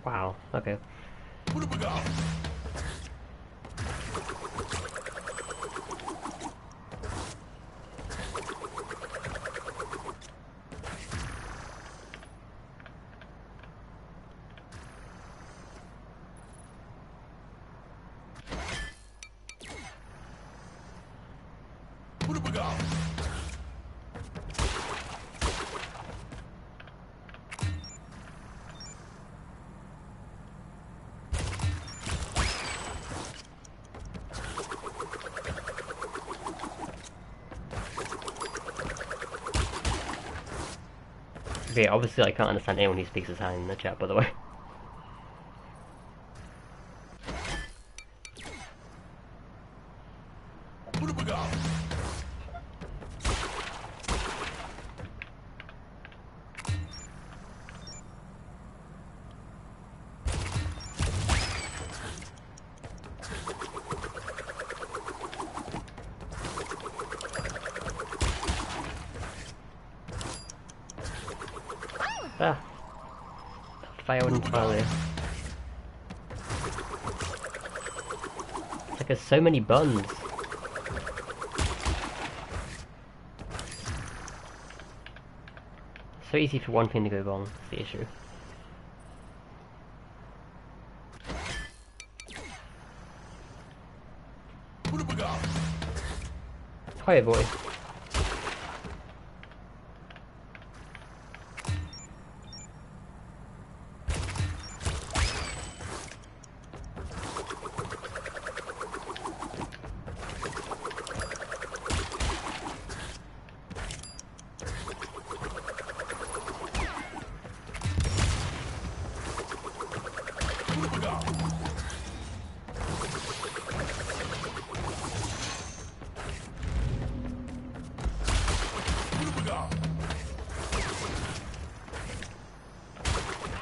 Wow, okay. Okay, obviously I can't understand anyone who speaks his hand in the chat, by the way. Ah, failed entirely. It's like there's so many buttons. So easy for one thing to go wrong, that's the issue. Hiya boy.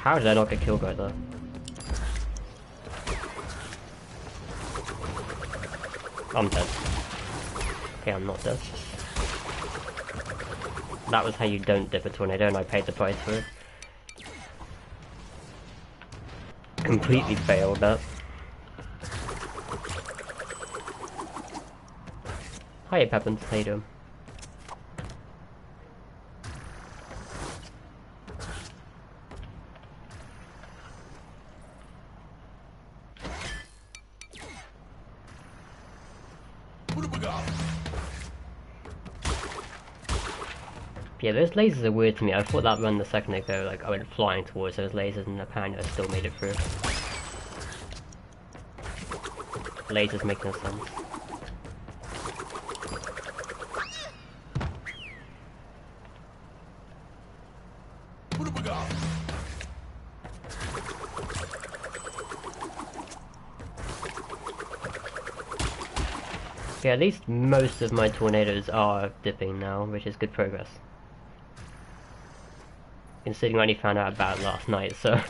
How did I not get killed right there? I'm dead. Okay, I'm not dead. That was how you don't dip a tornado, and I paid the price for it. Completely failed that. Hiya Peppins, how you doing? Yeah, those lasers are weird to me. I thought that run a second ago, like I went flying towards those lasers and apparently I still made it through. Lasers make no sense. Yeah, at least most of my tornadoes are dipping now, which is good progress. Considering I only found out about it last night, so...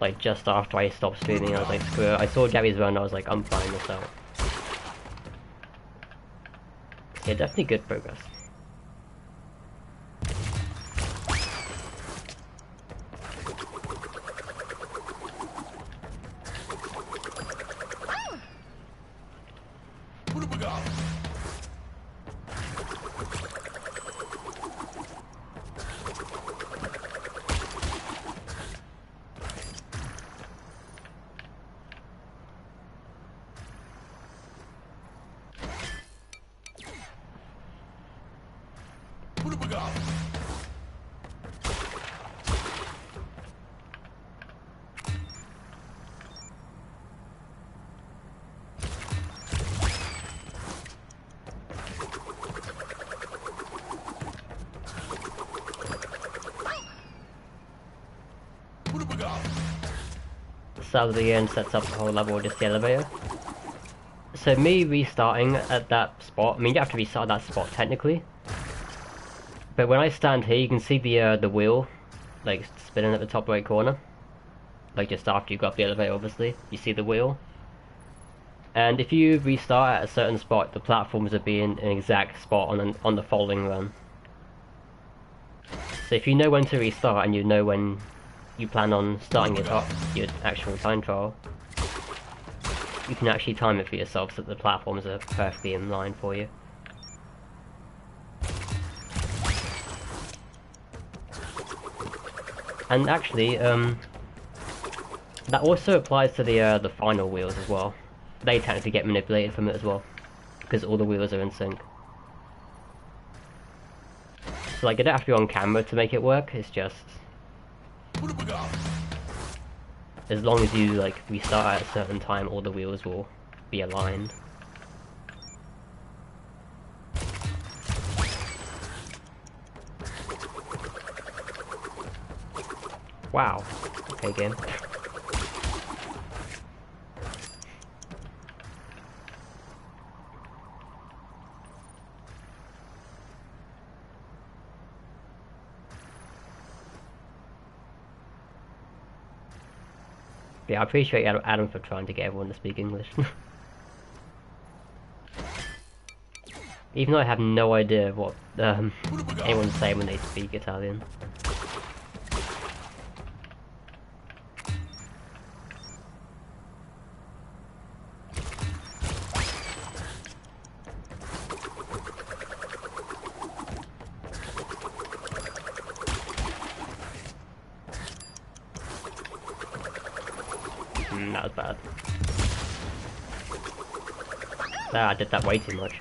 like, just after I stopped streaming, I was like, screw it. I saw Gary's run, I was like, I'm fine this out. Yeah, definitely good progress. Start of the end sets up the whole level with just the elevator. So me restarting at that spot, I mean you have to restart that spot technically. But when I stand here you can see the wheel like spinning at the top right corner. Like just after you got off the elevator obviously, you see the wheel. And if you restart at a certain spot, the platforms will be in an exact spot on the following run. So if you know when to restart and you know when you plan on starting your actual time trial, you can actually time it for yourself so that the platforms are perfectly in line for you. And actually, that also applies to the final wheels as well. They technically get manipulated from it as well, because all the wheels are in sync. So like, you don't have to be on camera to make it work, it's just... as long as you like restart at a certain time, all the wheels will be aligned. Wow. Okay, game. Yeah, I appreciate Adam for trying to get everyone to speak English. Even though I have no idea what anyone's saying when they speak Italian. That was bad. Ah, I did that way too much.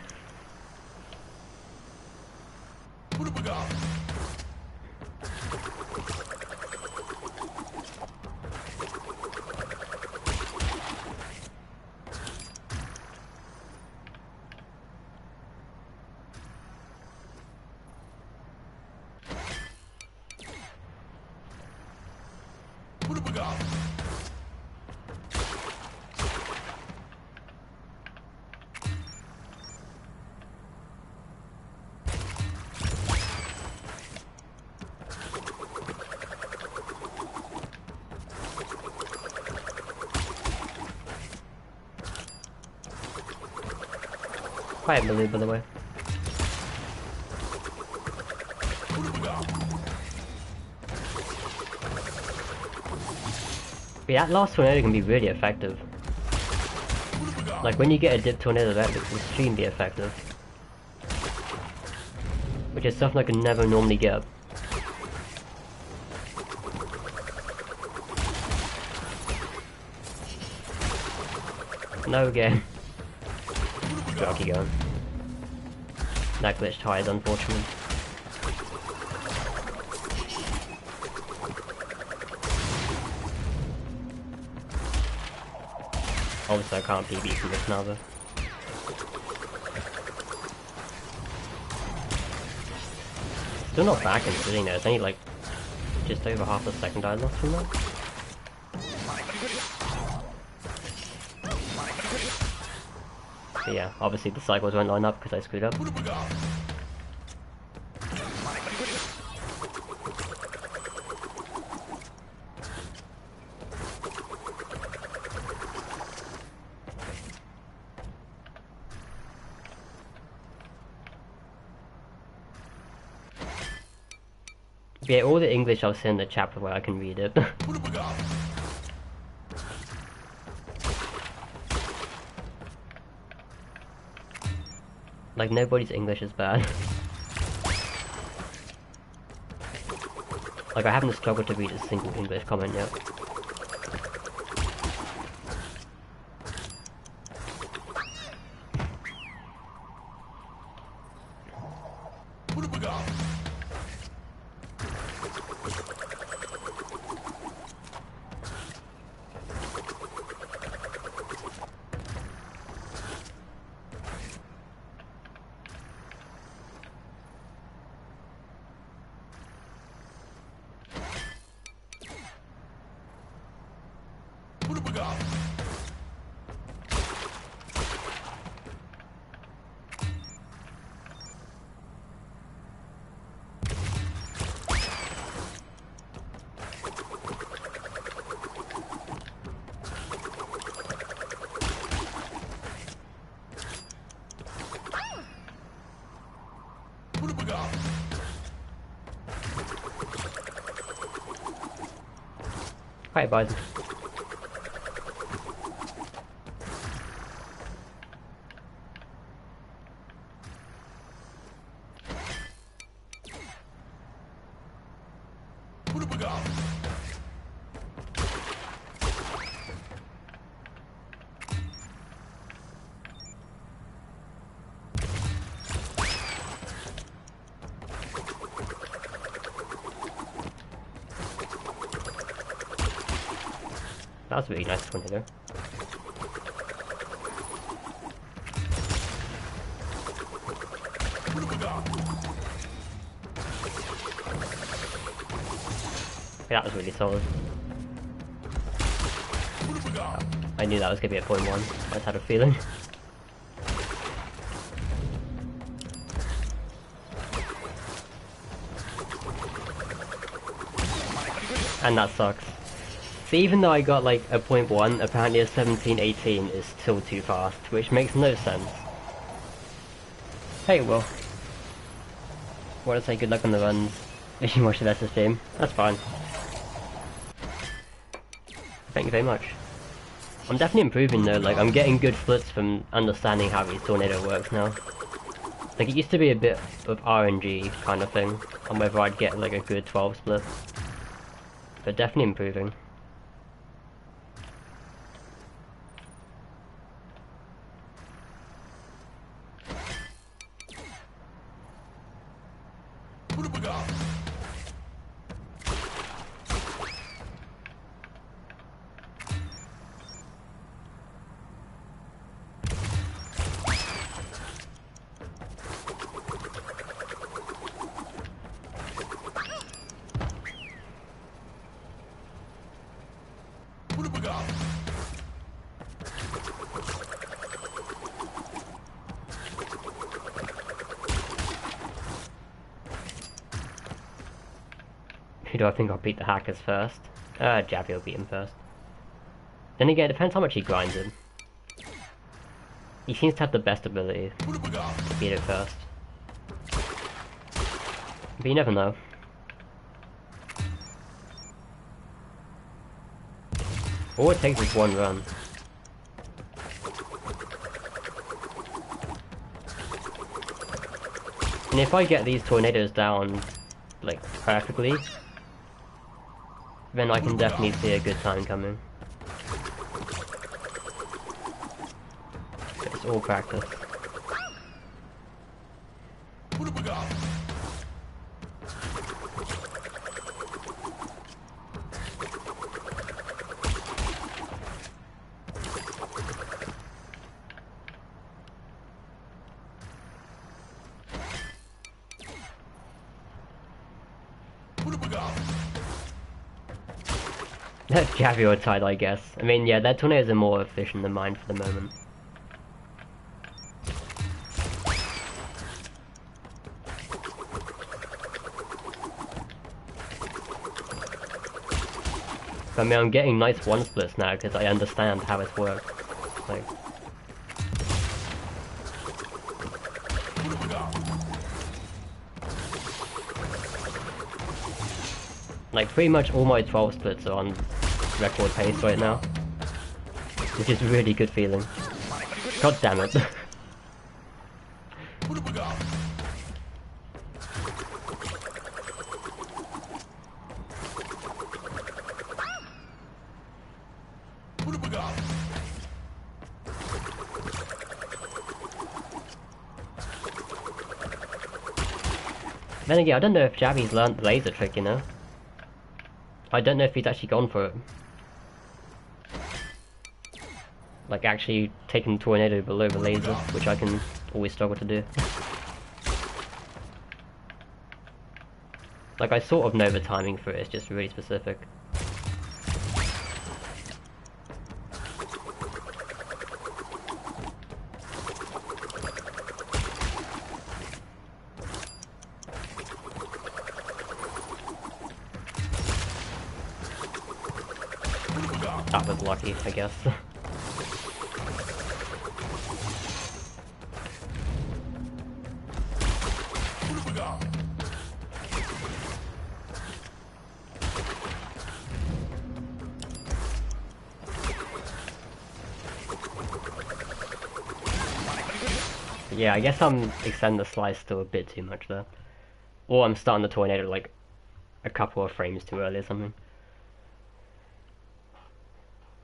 Quite blue, by the way. But yeah, that last tornado can be really effective. Like when you get a dip tornado, that looks extremely effective. Which is something I can never normally get. No game. Gotta keep going. That glitched high is unfortunate. Obviously I can't PB from this now though. Still not back in sitting there, it's only like just over half a second I lost from that. But yeah, obviously the cycles won't line up because I screwed up. Yeah, all the English I'll send in the chapter where I can read it. Like, nobody's English is bad. Like, I haven't struggled to read a single English comment yet. Hi, bud. That was a really nice tornado. Yeah, that was really solid. I knew that was going to be a point one. I just had a feeling. And that sucks. So even though I got like a point one, apparently a 17-18 is still too fast, which makes no sense. Hey, well. Want to say good luck on the runs. If you watch the rest of the stream, that's fine. Thank you very much. I'm definitely improving though, like I'm getting good splits from understanding how each tornado works now. Like it used to be a bit of RNG kind of thing, on whether I'd get like a good 12 split. But definitely improving. Who do I think I'll beat the hackers first? Javi will beat him first. Then again, it depends how much he grinds him. He seems to have the best ability to beat it first. But you never know. All it takes is one run. And if I get these tornadoes down, like, perfectly, then I can definitely see a good time coming. It's all practice. Javier tied, I guess. I mean, yeah, their tornadoes are more efficient than mine for the moment. I mean, I'm getting nice one splits now because I understand how it's worked. Like pretty much all my 12 splits are on record pace right now, which is a really good feeling. God damn it. Then again, I don't know if Javi's learned the laser trick, you know? I don't know if he's actually gone for it. Like actually taking the tornado below the laser, which I can always struggle to do. Like I sort of know the timing for it, it's just really specific. That was lucky, I guess. Yeah, I guess I'm extending the slice still a bit too much there. Or I'm starting the tornado like a couple of frames too early or something.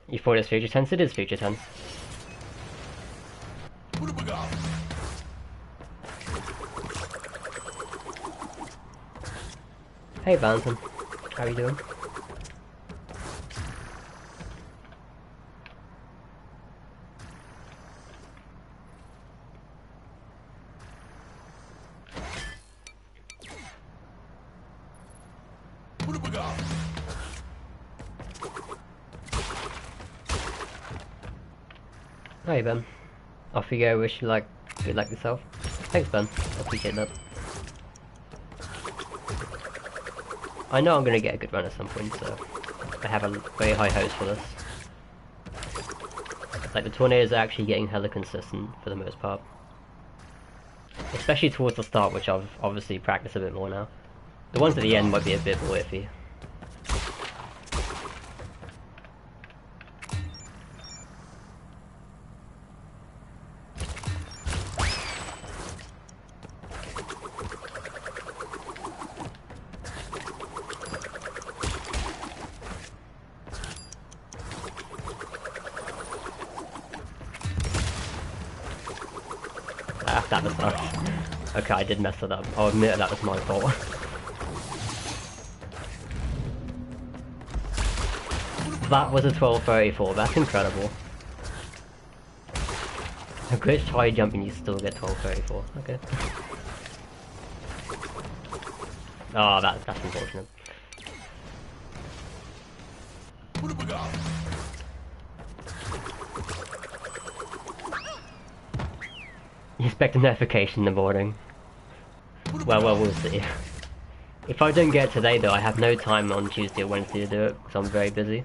You thought it was future tense? It is future tense. Hey Valentine, how you doing? Hey Ben, off you go, wish you good luck yourself. Thanks Ben, I appreciate that. I know I'm gonna get a good run at some point, so I have a very high hopes for this. Like the tornadoes are actually getting hella consistent for the most part. Especially towards the start, which I've obviously practiced a bit more now. The ones at the end might be a bit more iffy. That was us. Okay, I did mess it up. I'll admit that was my fault. That was a 1234, that's incredible. A glitch high jump and you still get 1234, okay. Oh, that's unfortunate. You expect a notification in the morning. Well, we'll see. If I don't get it today though, I have no time on Tuesday or Wednesday to do it, because I'm very busy.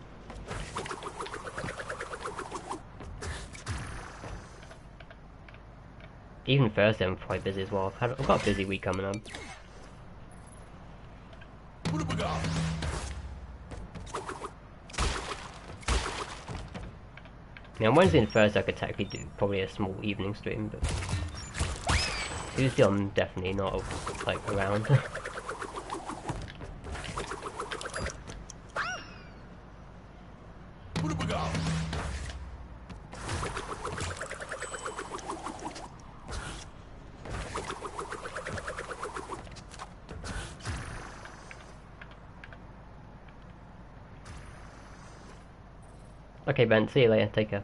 Even Thursday I'm quite busy as well. I've got a busy week coming up. Yeah, on Wednesday and Thursday I could technically do probably a small evening stream, but Tuesday I'm definitely not like around. Okay, Ben, see you later. Take care.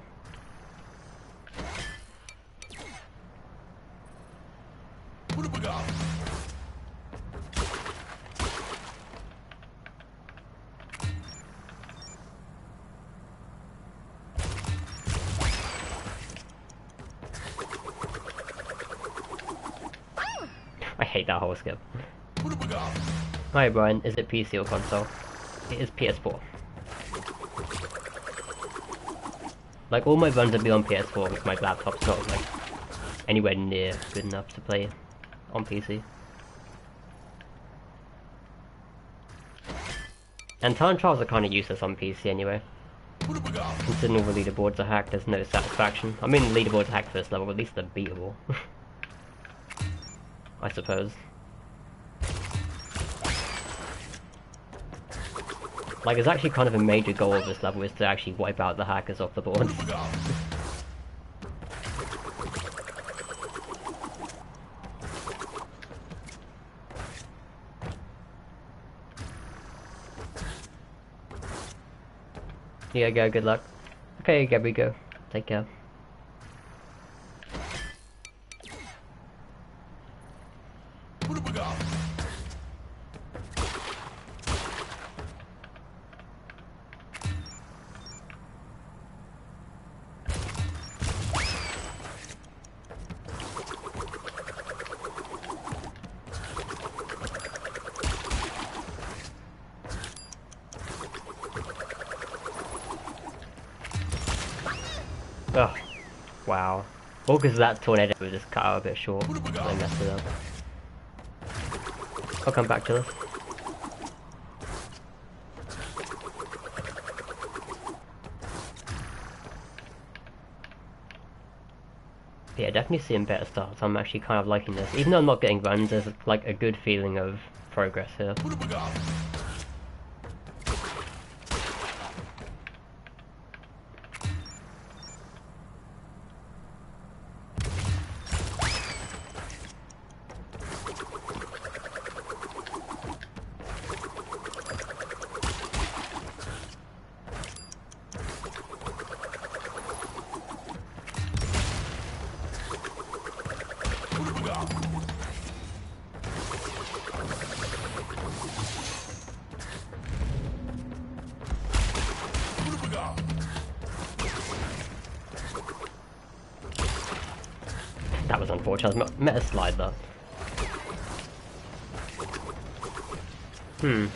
I hate that whole skip. Hi Brian, is it PC or console? It is PS4. Like, all my runs will be on PS4 because my laptop's not, like, anywhere near good enough to play on PC. And time trials are kind of useless on PC anyway. Considering all the leaderboards are hacked, there's no satisfaction. I mean, the leaderboards are hacked for this level, but at least they're beatable. I suppose. Like, it's actually kind of a major goal of this level is to actually wipe out the hackers off the boards. Yeah, go, good luck. Okay, Gabby, go. Take care. Oh, wow. All because that tornado was just cut out a bit short. I messed it up. I'll come back to this. Yeah, definitely seeing better starts. I'm actually kind of liking this. Even though I'm not getting runs, there's like a good feeling of progress here. That was unfortunate. I was meant to slide that. Oh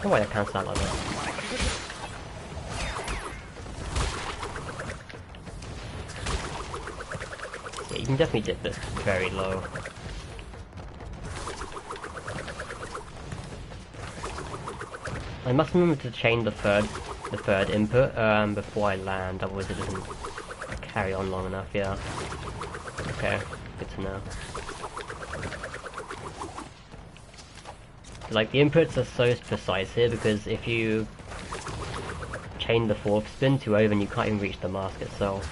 wait, I can't slide like that. Yeah, you can definitely dip this very low. I must remember to change the third input before I land, otherwise it doesn't carry on long enough. Yeah. Okay, good to know. Like, the inputs are so precise here because if you chain the fourth spin too over, and you can't even reach the mask itself.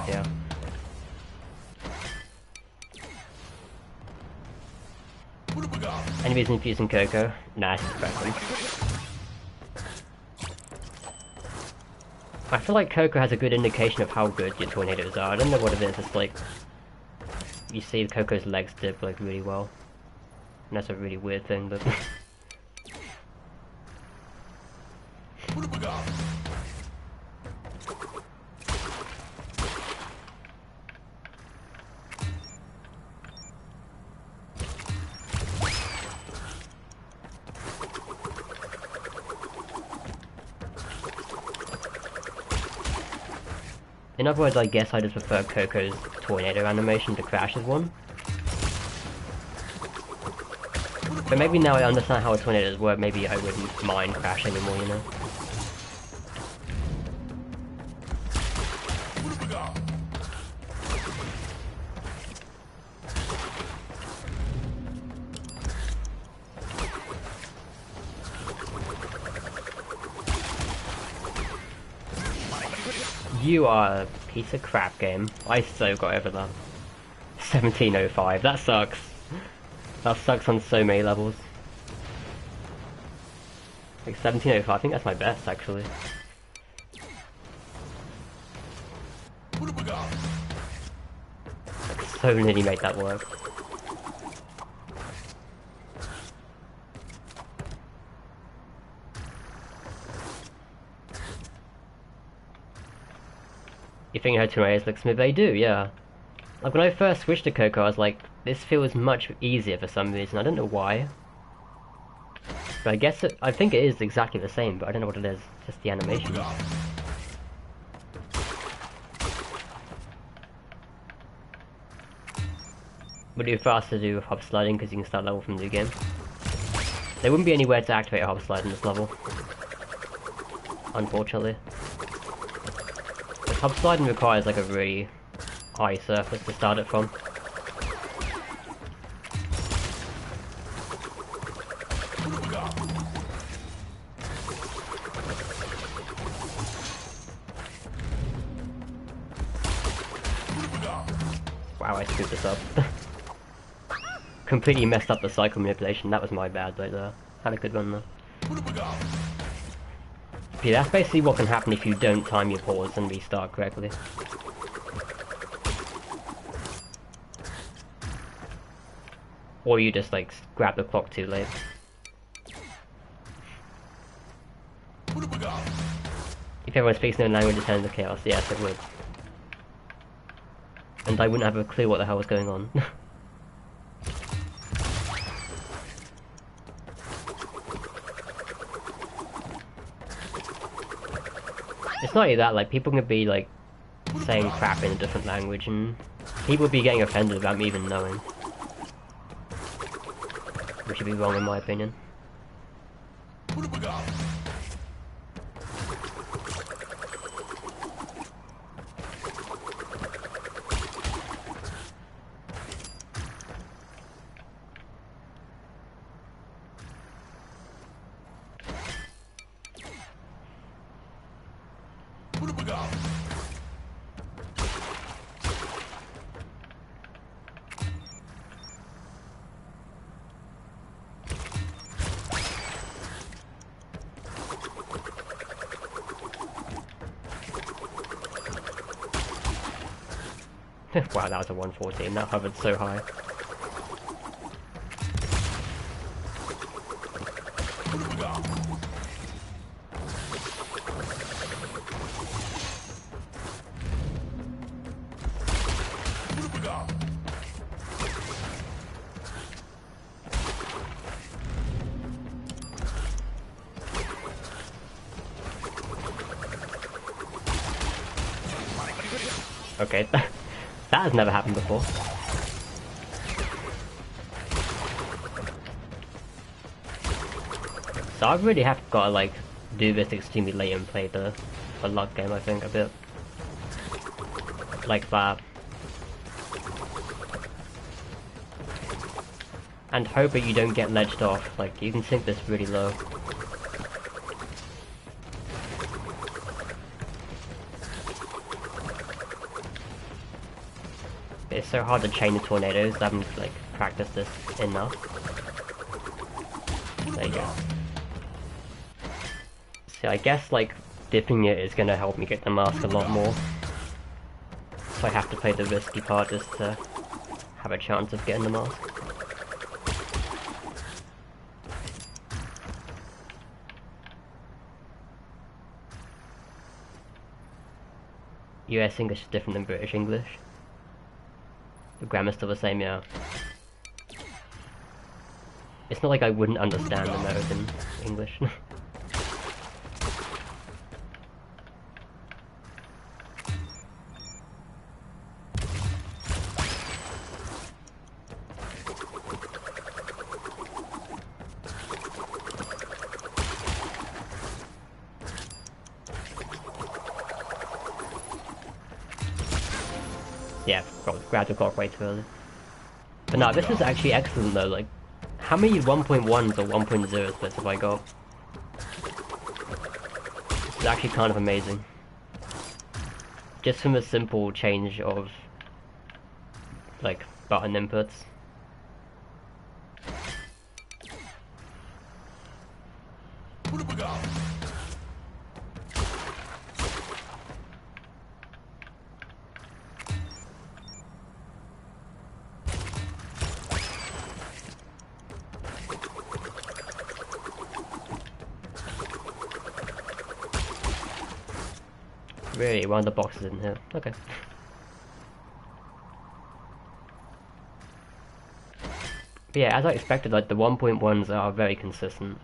Yeah. Any reason for using Coco? Nah, it's just preference. I feel like Coco has a good indication of how good your tornadoes are. I don't know what it is, it's like... You see Coco's legs dip like really well. And that's a really weird thing, but... In other words, I guess I just prefer Coco's tornado animation to Crash's one. But maybe now I understand how tornadoes work, maybe I wouldn't mind Crash anymore, you know? You are a piece of crap game. I so got over that. 1705, that sucks. That sucks on so many levels. Like 1705, I think that's my best actually. Like, so nearly made that work. You think her tornadoes look smooth? They do, yeah. Like when I first switched to Coco, I was like, this feels much easier for some reason. I don't know why. But I guess I think it is exactly the same, but I don't know what it is. Just the animation. Would it be faster to do hop sliding because you can start level from the new game? There wouldn't be anywhere to activate a hop slide in this level. Unfortunately. Hop sliding requires like a really high surface to start it from. Wow, I screwed this up. Completely messed up the cycle manipulation, that was my bad right there. Had a good one though. Yeah, that's basically what can happen if you don't time your pause and restart correctly. Or you just like grab the clock too late. If everyone speaks no language, it turns to chaos. Yes, it would. And I wouldn't have a clue what the hell was going on. It's not only that, like, people can be, like, saying crap in a different language, and people would be getting offended without me even knowing. Which would be wrong in my opinion. Wow, that was a 114, that hovered so high. Okay, that has never happened before. So I really have got to like do this extremely late and play the luck game, I think, a bit. Like that. And hope that you don't get ledged off, like you can sink this really low. It's so hard to chain the tornadoes, I haven't like practiced this enough. There you go. So I guess like dipping it is gonna help me get the mask a lot more. So I have to play the risky part just to have a chance of getting the mask. US English is different than British English. The grammar's still the same, yeah. It's not like I wouldn't understand American English. grabbed the clock way too early. But no, this is actually excellent though, like, how many 1.1s or 1.0 splits have I got? It's actually kind of amazing. Just from a simple change of, like, button inputs. Really, one of the boxes in here. Okay. But yeah, as I expected, like, the 1.1s are very consistent.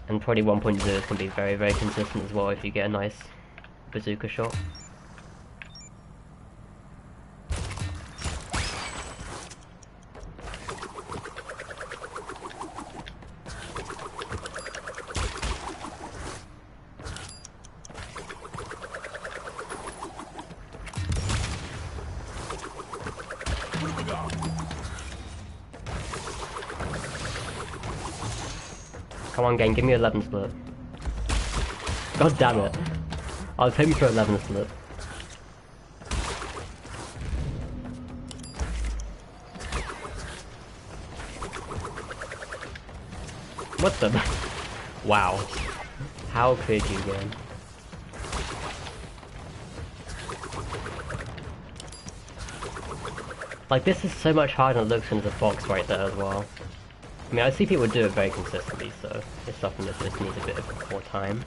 And probably 1.0s can be very, very consistent as well if you get a nice bazooka shot. Come on game, give me 11 split. God damn it. I was hoping for 11 split. What the? Wow. How could you game? Like, this is so much harder than it looks in the box right there as well. I mean, I see people do it very consistently, so it's something that just needs a bit of more time.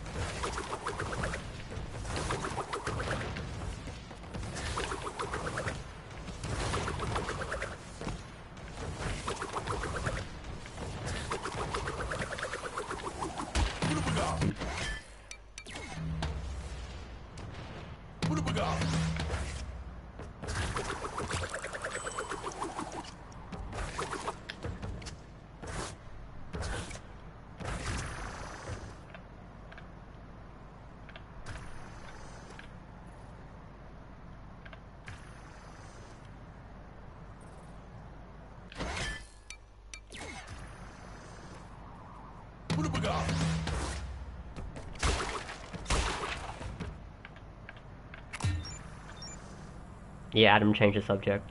Yeah, Adam changed the subject.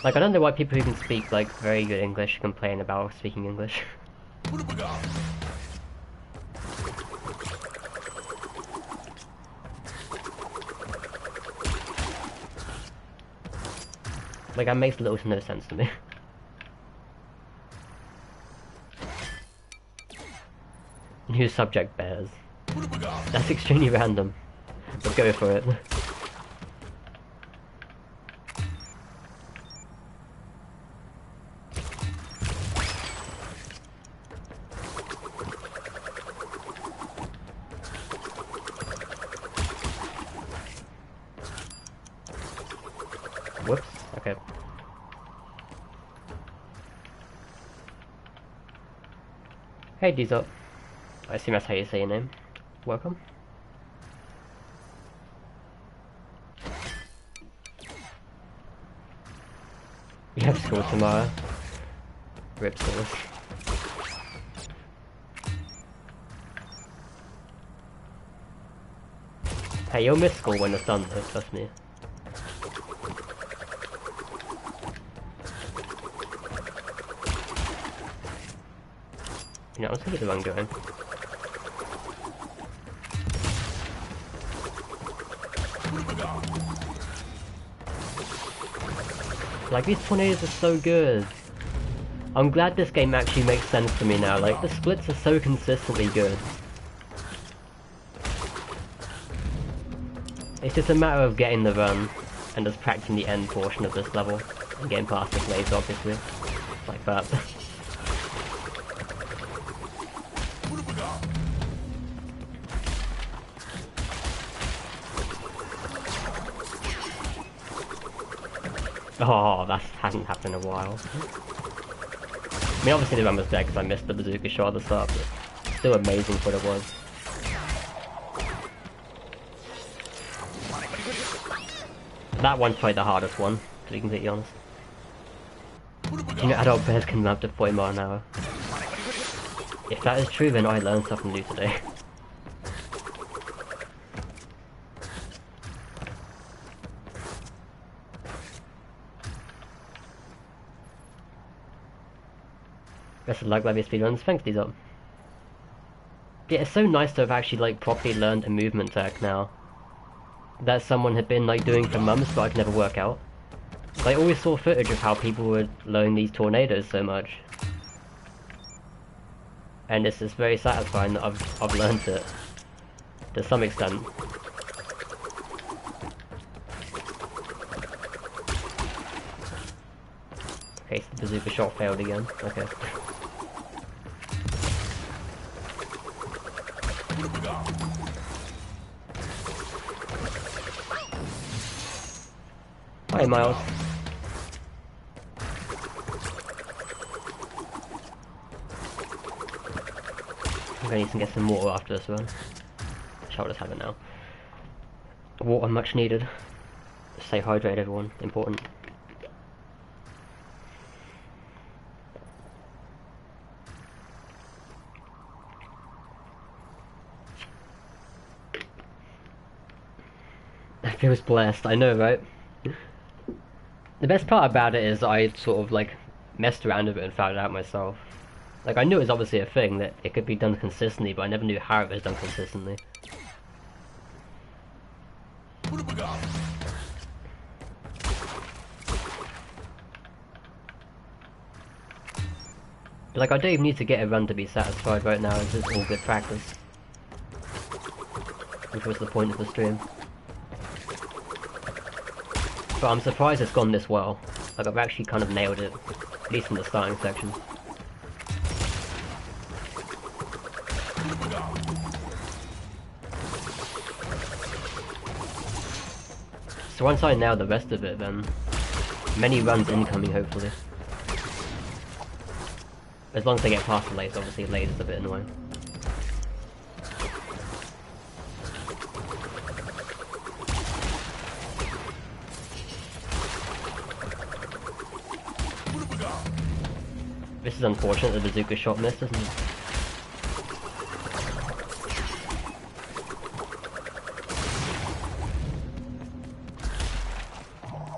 Like, I don't know why people who can speak, like, very good English complain about speaking English. Like, that makes little to no sense to me. New subject bears. That's extremely random. Let's go for it. Whoops, okay. Hey Dizop. I assume that's how you say your name. Welcome. We have school tomorrow. Rip schools. Hey, you'll miss school when it's done though, trust me. You know, let's get the run going. Like, these tornadoes are so good. I'm glad this game actually makes sense to me now. Like, the splits are so consistently good. It's just a matter of getting the run and just practicing the end portion of this level and getting past the slaves, obviously. Like that. Oh, that hasn't happened in a while. I mean, obviously the run was dead because I missed the bazooka shot at the start, but still amazing for what it was. That one's probably the hardest one, to be completely honest. You know, adult bears can run up to 40 miles an hour. If that is true, then I learned something new today. Best of luck, let me speedruns. Thanks, D-Dot. Yeah, it's so nice to have actually like properly learned a movement tech now. That someone had been like doing for months but I could never work out. I always saw footage of how people would learn these tornadoes so much. And it's just very satisfying that I've learned it. To some extent. Okay, so the bazooka shot failed again. Okay. Hi, Miles. I'm gonna need to get some water after this one. I'll just have it now. Water much needed. Stay hydrated, everyone. Important. I feel blessed, I know, right? The best part about it is I sort of like messed around with it and found it out myself. Like I knew it was obviously a thing that it could be done consistently, but I never knew how it was done consistently. Like I don't even need to get a run to be satisfied right now, it's just all good practice. Which was the point of the stream. But I'm surprised it's gone this well. Like I've actually kind of nailed it, at least in the starting section. So once I nail the rest of it, then many runs incoming hopefully. As long as I get past the lates, obviously late is a bit annoying. This is unfortunate, the bazooka shot missed, isn't it?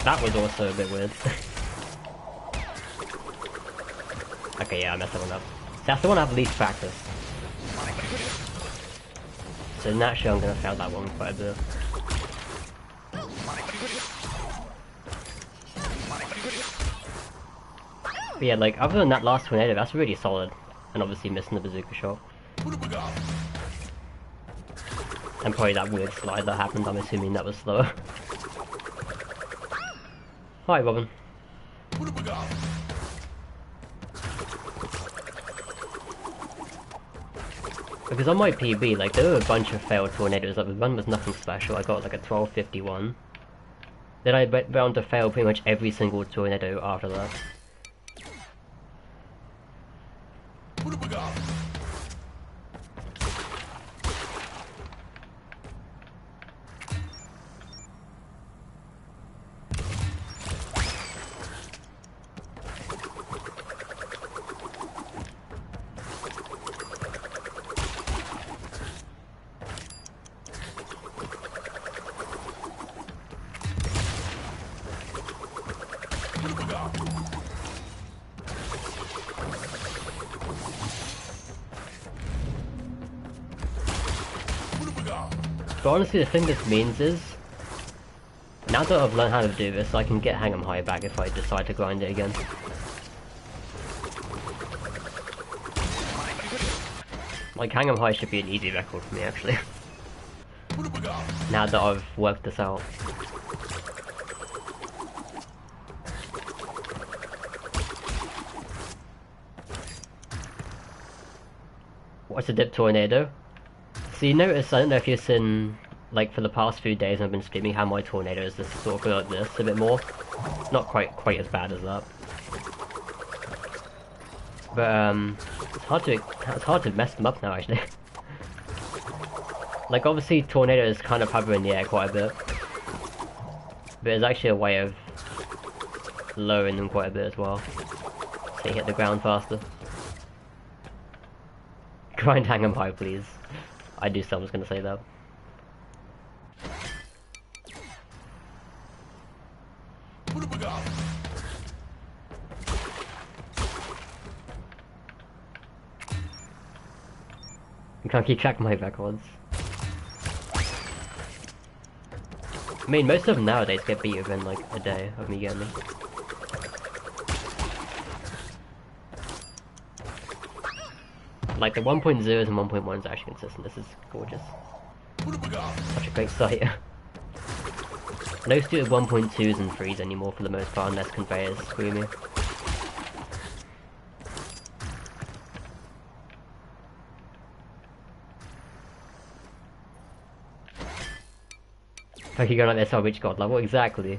That was also a bit weird. Okay, yeah, I messed that one up. That's the one I've least practiced. So naturally I'm gonna fail that one quite a bit. But yeah, like, other than that last tornado, that's really solid. And obviously missing the bazooka shot. And probably that weird slide that happened, I'm assuming that was slower. Hi, Robin. Because on my PB, like, there were a bunch of failed tornadoes, like, the one was nothing special, I got like a 1251. Then I went round to fail pretty much every single tornado after that. But honestly, the thing this means is, now that I've learned how to do this, I can get Hang 'em High back if I decide to grind it again. Like, Hang 'em High should be an easy record for me, actually. Now that I've worked this out. What's a dip tornado? So you notice, I don't know if you've seen, like for the past few days I've been streaming how my tornadoes just sort of go like this a bit more. Not quite as bad as that. But it's hard to mess them up now actually. Like obviously tornadoes kind of hover in the air quite a bit. But there's actually a way of lowering them quite a bit as well, so you hit the ground faster. Grind hang 'em high, please. I do someone's gonna say that. I can't keep track of my records. I mean, most of them nowadays get beat within like a day of me getting them. Like the 1.0s and 1.1s are actually consistent. This is gorgeous. Such a great sight. No suited 1.2s and 3s anymore for the most part, unless conveyors screw me. Like you go like this, I'll reach God level, exactly.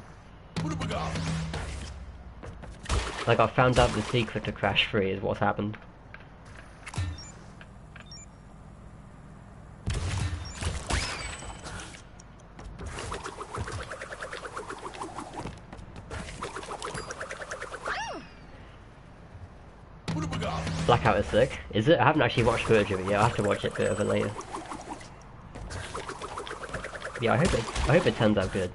Like I found out the secret to Crash 3 is what's happened. Blackout is sick. Is it? I haven't actually watched footage of it yet. I'll have to watch it a bit of it later. Yeah, I hope it turns out good.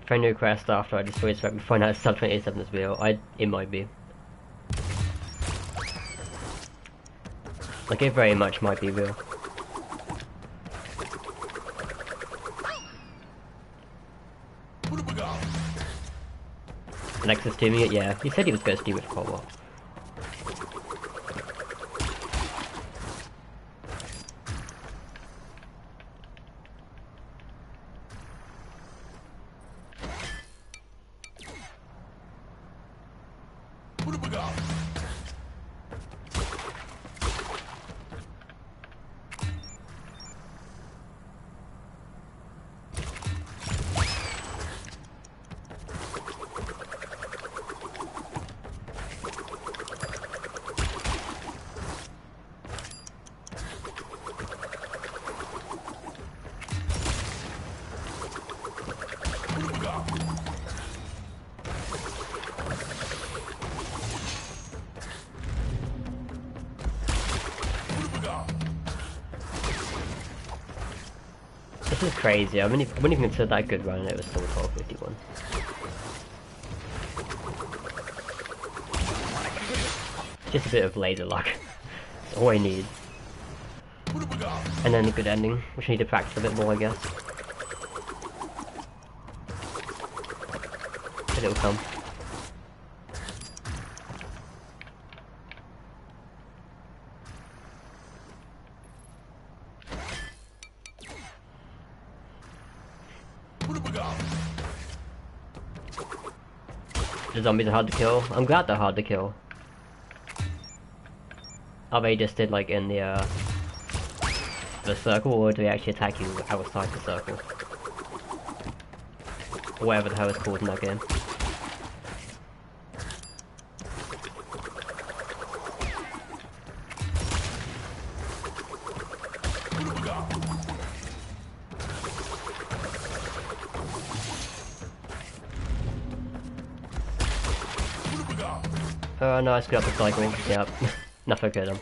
Friend request after I destroy this weapon, find out sub 27 is real. It might be. Like it very much might be real. Nexus doing it? Yeah. He said he was going to do it for quite a while. This is crazy. I wouldn't even consider that a good run and it was still 1251. Just a bit of laser luck. That's all I need. And then a good ending, which I need to practice a bit more, I guess. But it'll come. The zombies are hard to kill. I'm glad they're hard to kill. Are they just did like in the circle, or do they actually attack you outside the circle? Or whatever the hell it's called in that game. Oh no, I screwed up the cycle. Yep. Enough okay then.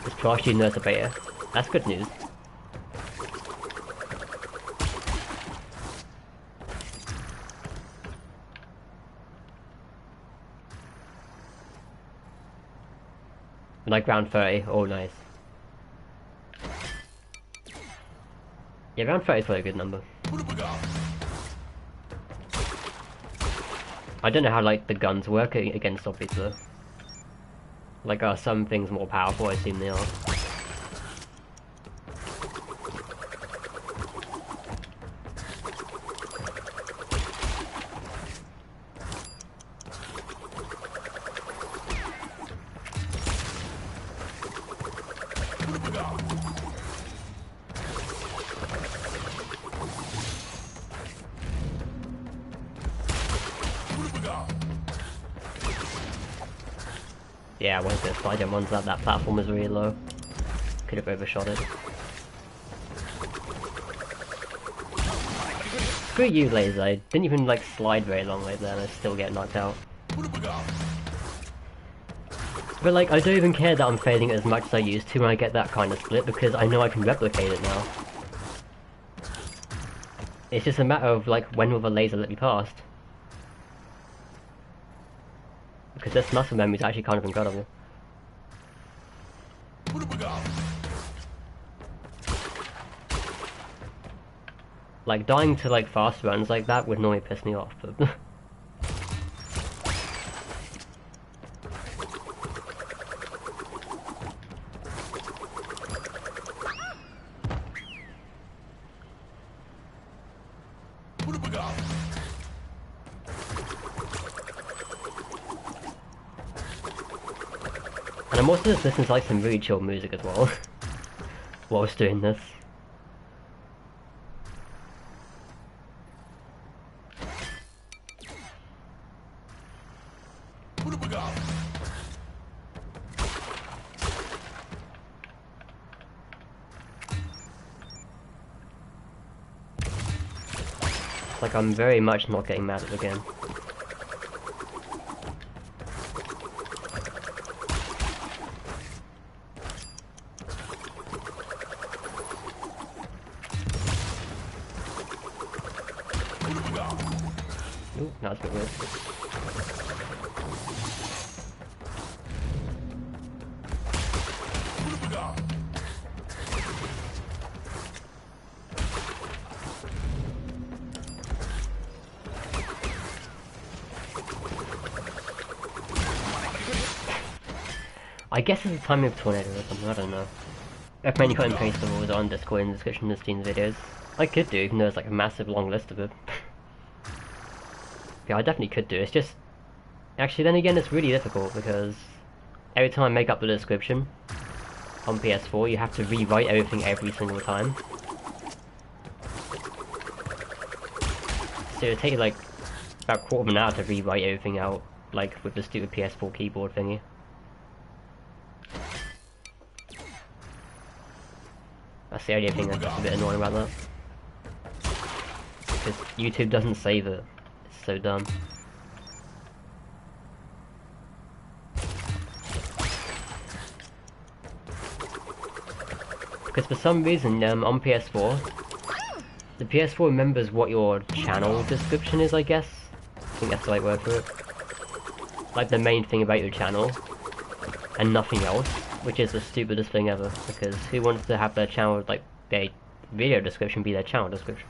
Just trash you nurse a beta. That's good news. Like round 30, oh nice. Yeah, round 30 is probably a good number. I don't know how like the guns work against zombies though. Like are some things more powerful? I assume they are. Yeah, I wasn't gonna slide jump onto that. That platform was really low. Could have overshot it. Screw you, laser. I didn't even like slide very long like that and I still get knocked out. But like, I don't even care that I'm failing as much as I used to when I get that kind of split because I know I can replicate it now. It's just a matter of like, when will the laser let me past? Because this muscle memory is actually kind of incredible. Like, dying to like fast runs like that would normally piss me off, but... And I'm also just listening to like some really chill music as well while I was doing this. Like, I'm very much not getting mad at the game. Ooh, now it's a bit weird. I guess it's the timing of tornado or something, I don't know. I recommend you cut and paste the rules on Discord in the description of Steam's videos. I could do, even though there's like a massive long list of it. Yeah, I definitely could do, it's just... Actually, then again, it's really difficult, because... Every time I make up the description on PS4, you have to rewrite everything every single time. So it would take like about a quarter of an hour to rewrite everything out, like with the stupid PS4 keyboard thingy. That's the only thing that's just a bit annoying about that. Because YouTube doesn't save it. It's so dumb. Because for some reason, on PS4, the PS4 remembers what your channel description is, I guess. I think that's the right word for it. Like the main thing about your channel, and nothing else, which is the stupidest thing ever, because who wants to have their channel, like, their video description be their channel description?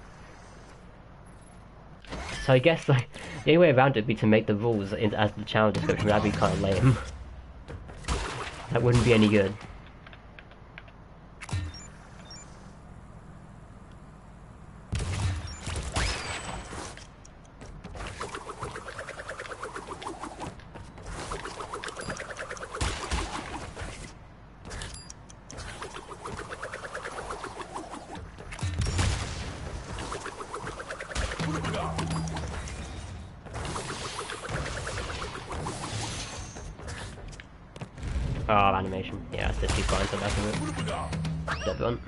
So I guess, like, the only way around it would be to make the rules as the channel description, but that'd be kind of lame. That wouldn't be any good. Oh, animation. Yeah, it's just too fine, so that's it. Dead one.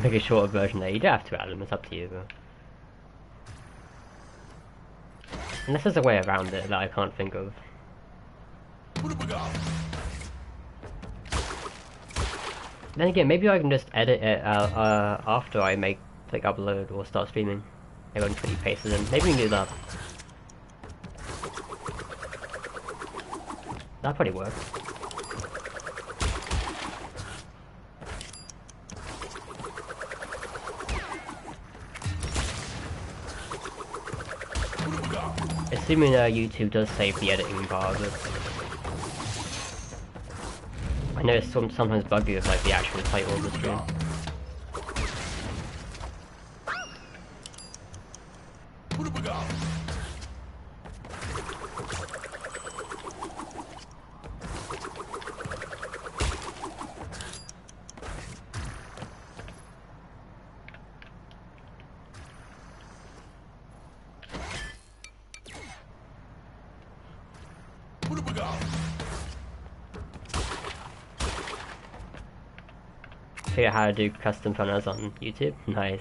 Make a shorter version there. You don't have to add them, it's up to you, but... Unless there's a way around it that I can't think of. Then again, maybe I can just edit it after I upload or start streaming. Maybe I can quickly paste it in. Maybe we can do that. That'd probably work. Assuming YouTube does save the editing part of it. I know it's sometimes buggy with like the actual title of the stream. Figure out how to do custom thumbnails on YouTube. Nice.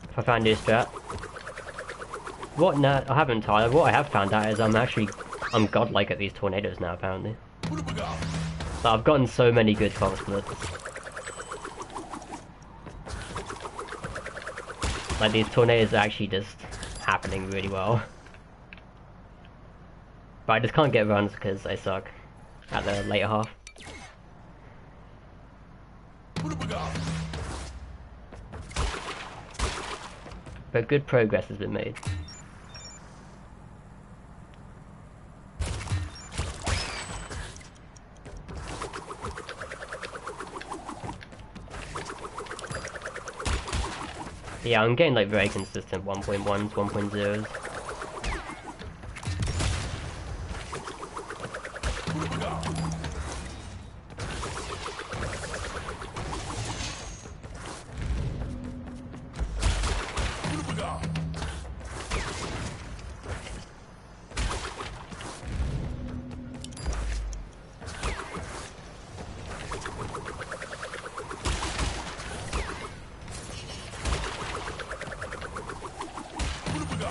If I found a new strat. What? No, I haven't, Tyler. What I have found out is I'm godlike at these tornadoes now, apparently. So I've gotten so many good cold splits. Like, these tornadoes are actually just happening really well. But I just can't get runs because I suck at the later half. But good progress has been made. Yeah, I'm getting like very consistent 1.1s, 1.0s.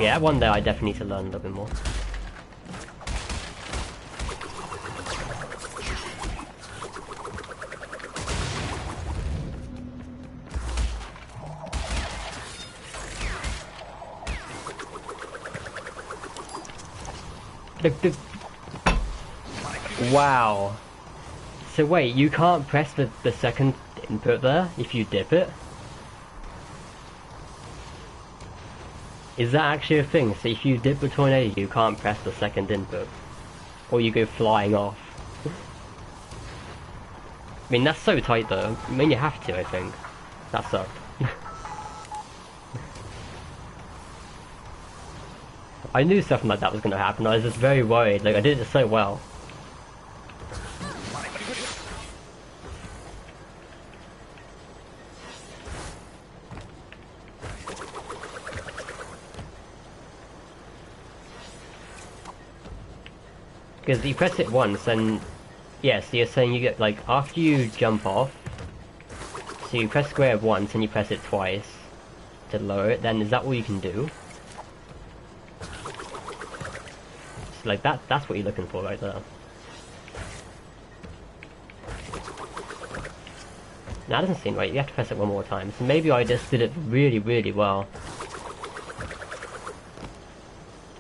Yeah, one day I definitely need to learn a little bit more. Wow. So wait, you can't press the second input there if you dip it? Is that actually a thing? So if you dip the tornado, you can't press the second input? Or you go flying off? I mean, that's so tight though. I mean, you have to, I think. That sucked. I knew something like that was gonna happen. I was just very worried. Like, I did it so well. Because you press it once, and yes, you're saying you get, like, after you jump off, so you press square once and you press it twice to lower it, then is that all you can do? So, like, that's what you're looking for right there. That doesn't seem right, you have to press it one more time, so maybe I just did it really, really well.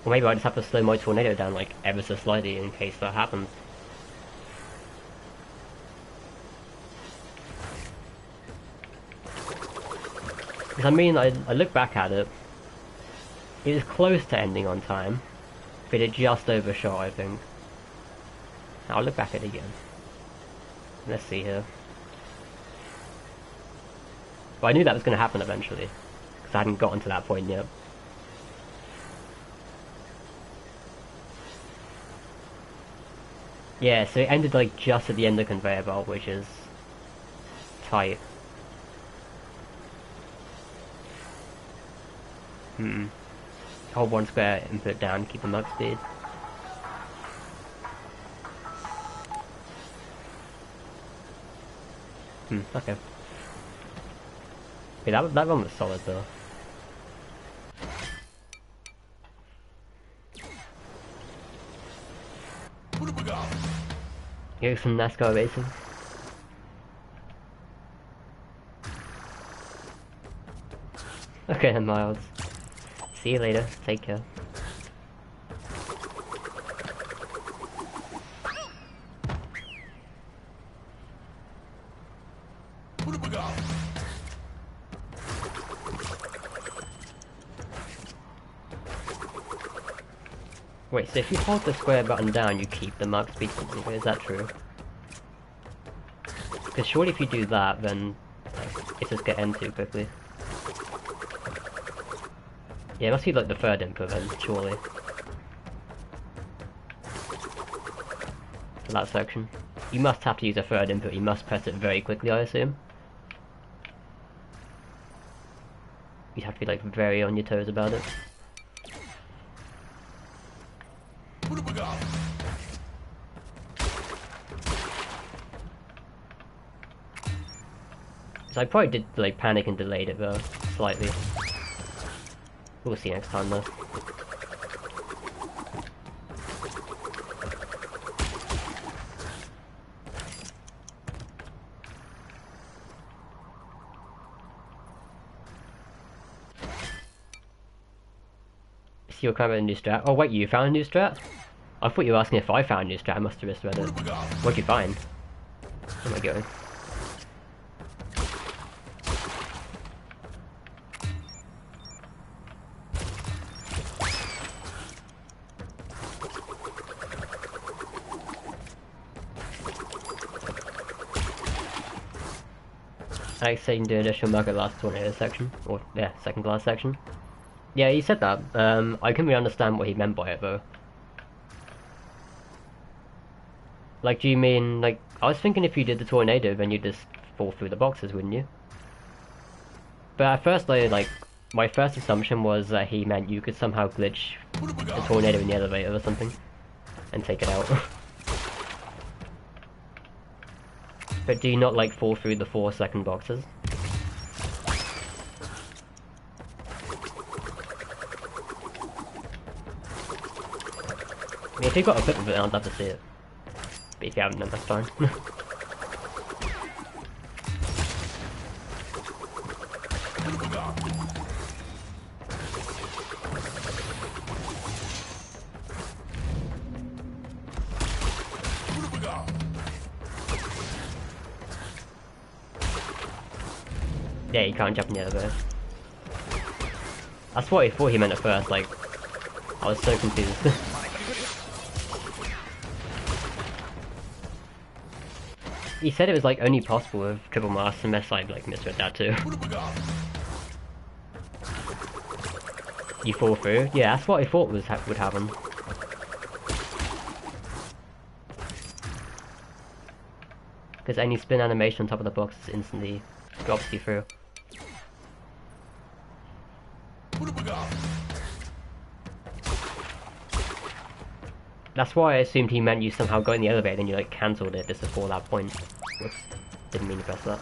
Or maybe I just have to slow my tornado down, like, ever so slightly in case that happens. Because I mean, I look back at it, it was close to ending on time, but it just overshot, I think. Now I'll look back at it again. Let's see here. But I knew that was going to happen eventually, because I hadn't gotten to that point yet. Yeah, so it ended like just at the end of the conveyor belt, which is tight. Hold one square input down, keep them up speed. Okay. Yeah, that one was solid though. Here's some NASCAR racing. Okay then, Miles. See you later. Take care. Wait, so if you hold the square button down, you keep the max speed continuous, is that true? Because surely if you do that, then it just get end too quickly. Yeah, it must be like the third input then, surely. For that section. You must have to use a third input, you must press it very quickly, I assume. You'd have to be like very on your toes about it. So I probably did like panic and delayed it though, slightly. We'll see next time though. See what kind of a new strat? Oh wait, you found a new strat? I thought you were asking if I found a new strat, I must have misread it. What'd you find? Where am I going? Like say you can do additional market last tornado section, or yeah, second last section. Yeah, he said that. I couldn't really understand what he meant by it though. Like, do you mean like I was thinking if you did the tornado, then you'd just fall through the boxes, wouldn't you? But at first, my first assumption was that he meant you could somehow glitch the tornado in the elevator or something, and take it out. But do you not like fall through the 4 second boxes? I mean, if you've got equipment with it, I'd love to see it. But if you haven't, then that's fine. Yeah, you can't jump in the elevator. That's what I thought he meant at first, like, I was so confused. He said it was like only possible with triple master, unless I like misread that too. You fall through? Yeah, that's what I thought would happen. Because any spin animation on top of the box instantly drops you through. That's why I assumed he meant you somehow got in the elevator and you like cancelled it just before that point. Whoops. Didn't mean to press that.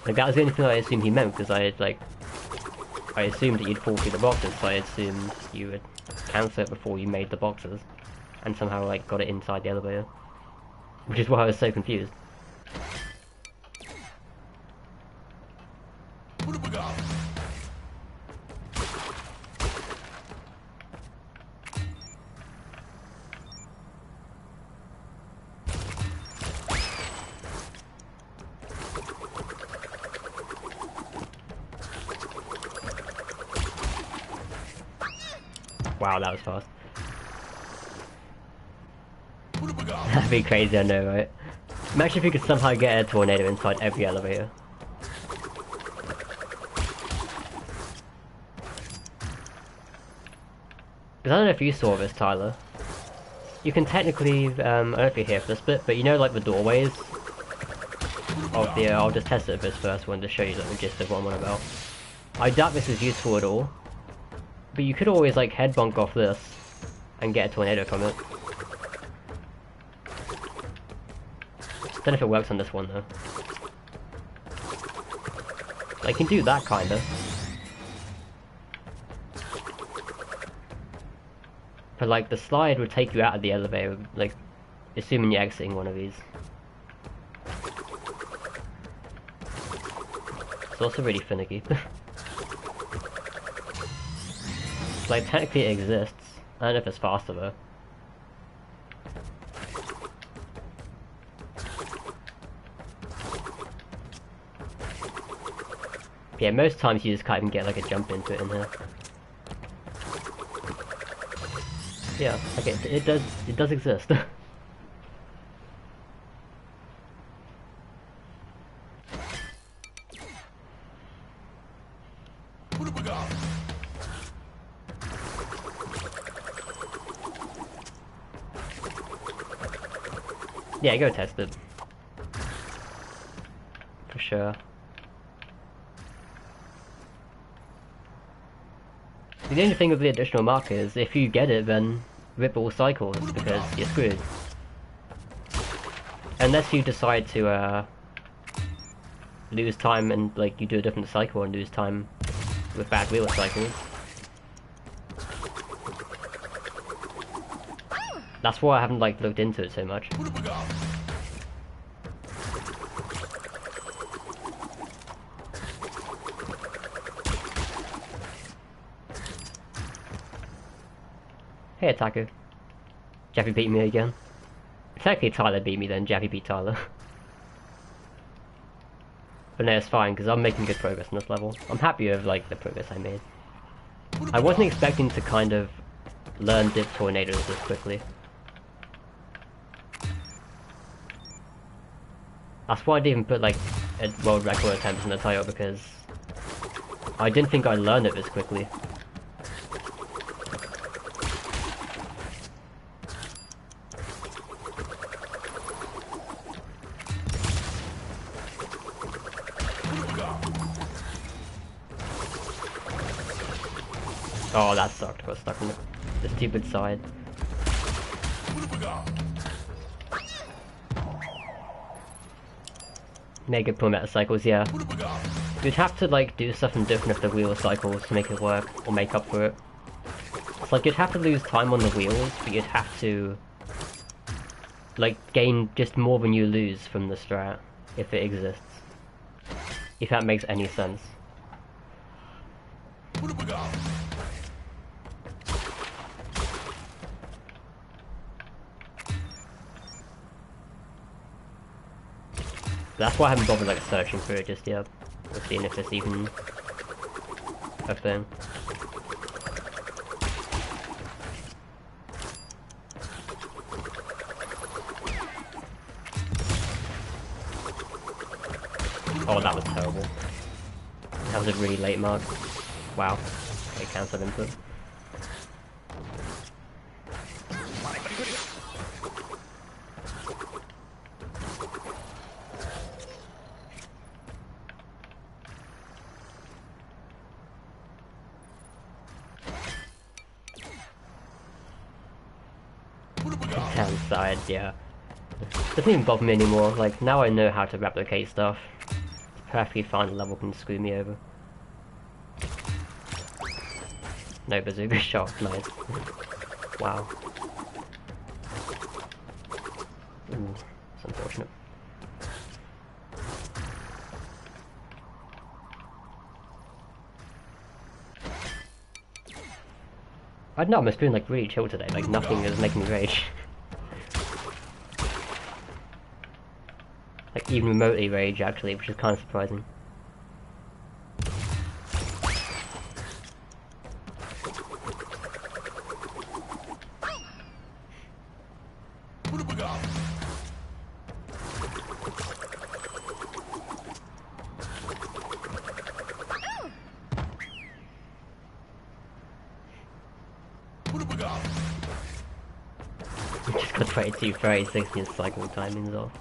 Like that was the only thing I assumed he meant, because I assumed that you'd fall through the boxes, so I assumed you would cancel it before you made the boxes. And somehow like got it inside the elevator. Which is why I was so confused. Wow, that was fast. That'd be crazy, I know, right? Imagine if you could somehow get a tornado inside every elevator. Because I don't know if you saw this, Tyler. You can technically, I don't know if you're here for this bit, but you know like the doorways of the, I'll just test it with this first one to show you like, the gist of what I'm on about. I doubt this is useful at all. But you could always like head bonk off this and get a tornado from it. Don't know if it works on this one though. I can do that kinda. But like the slide would take you out of the elevator, like assuming you're exiting one of these. It's also really finicky. Like, technically it exists. I don't know if it's faster though. Yeah, most times you just can't even get like a jump into it in here. Yeah, okay, it does exist. Yeah, go test it. For sure. The only thing with the additional marker is if you get it, then rip all cycles because you're screwed. Unless you decide to lose time and like you do a different cycle and lose time with bad wheel cycles. That's why I haven't like looked into it so much. Hey Attacker. Jeffy beat me again. Technically Tyler beat me then, Jeffy beat Tyler. But no, it's fine, because I'm making good progress on this level. I'm happy with like the progress I made. I wasn't expecting to kind of learn dip tornadoes this quickly. That's why I didn't even put like a world record attempts in the title, because I didn't think I'd learn it this quickly. Oh, that sucked. I got stuck on the stupid side. Mega poor meta cycles, yeah. You'd have to like do something different with the wheel cycles to make it work, or make up for it. It's like you'd have to lose time on the wheels, but you'd have to like gain just more than you lose from the strat, if it exists. If that makes any sense. That's why I haven't bothered like searching for it just yet, or seeing if it's even a thing. Oh, that was terrible. That was a really late mark. Wow. Okay, cancelled input. Side, yeah. Doesn't even bother me anymore. Like, now I know how to replicate stuff. It's perfectly fine, the level can screw me over. No bazooka shot, nice. Wow. Ooh, it's unfortunate. I don't know, I'm just feeling like really chill today, like nothing is making me rage. Like even remotely rage actually, which is kind of surprising. Just got 22, 30, 60 and cycle timings off.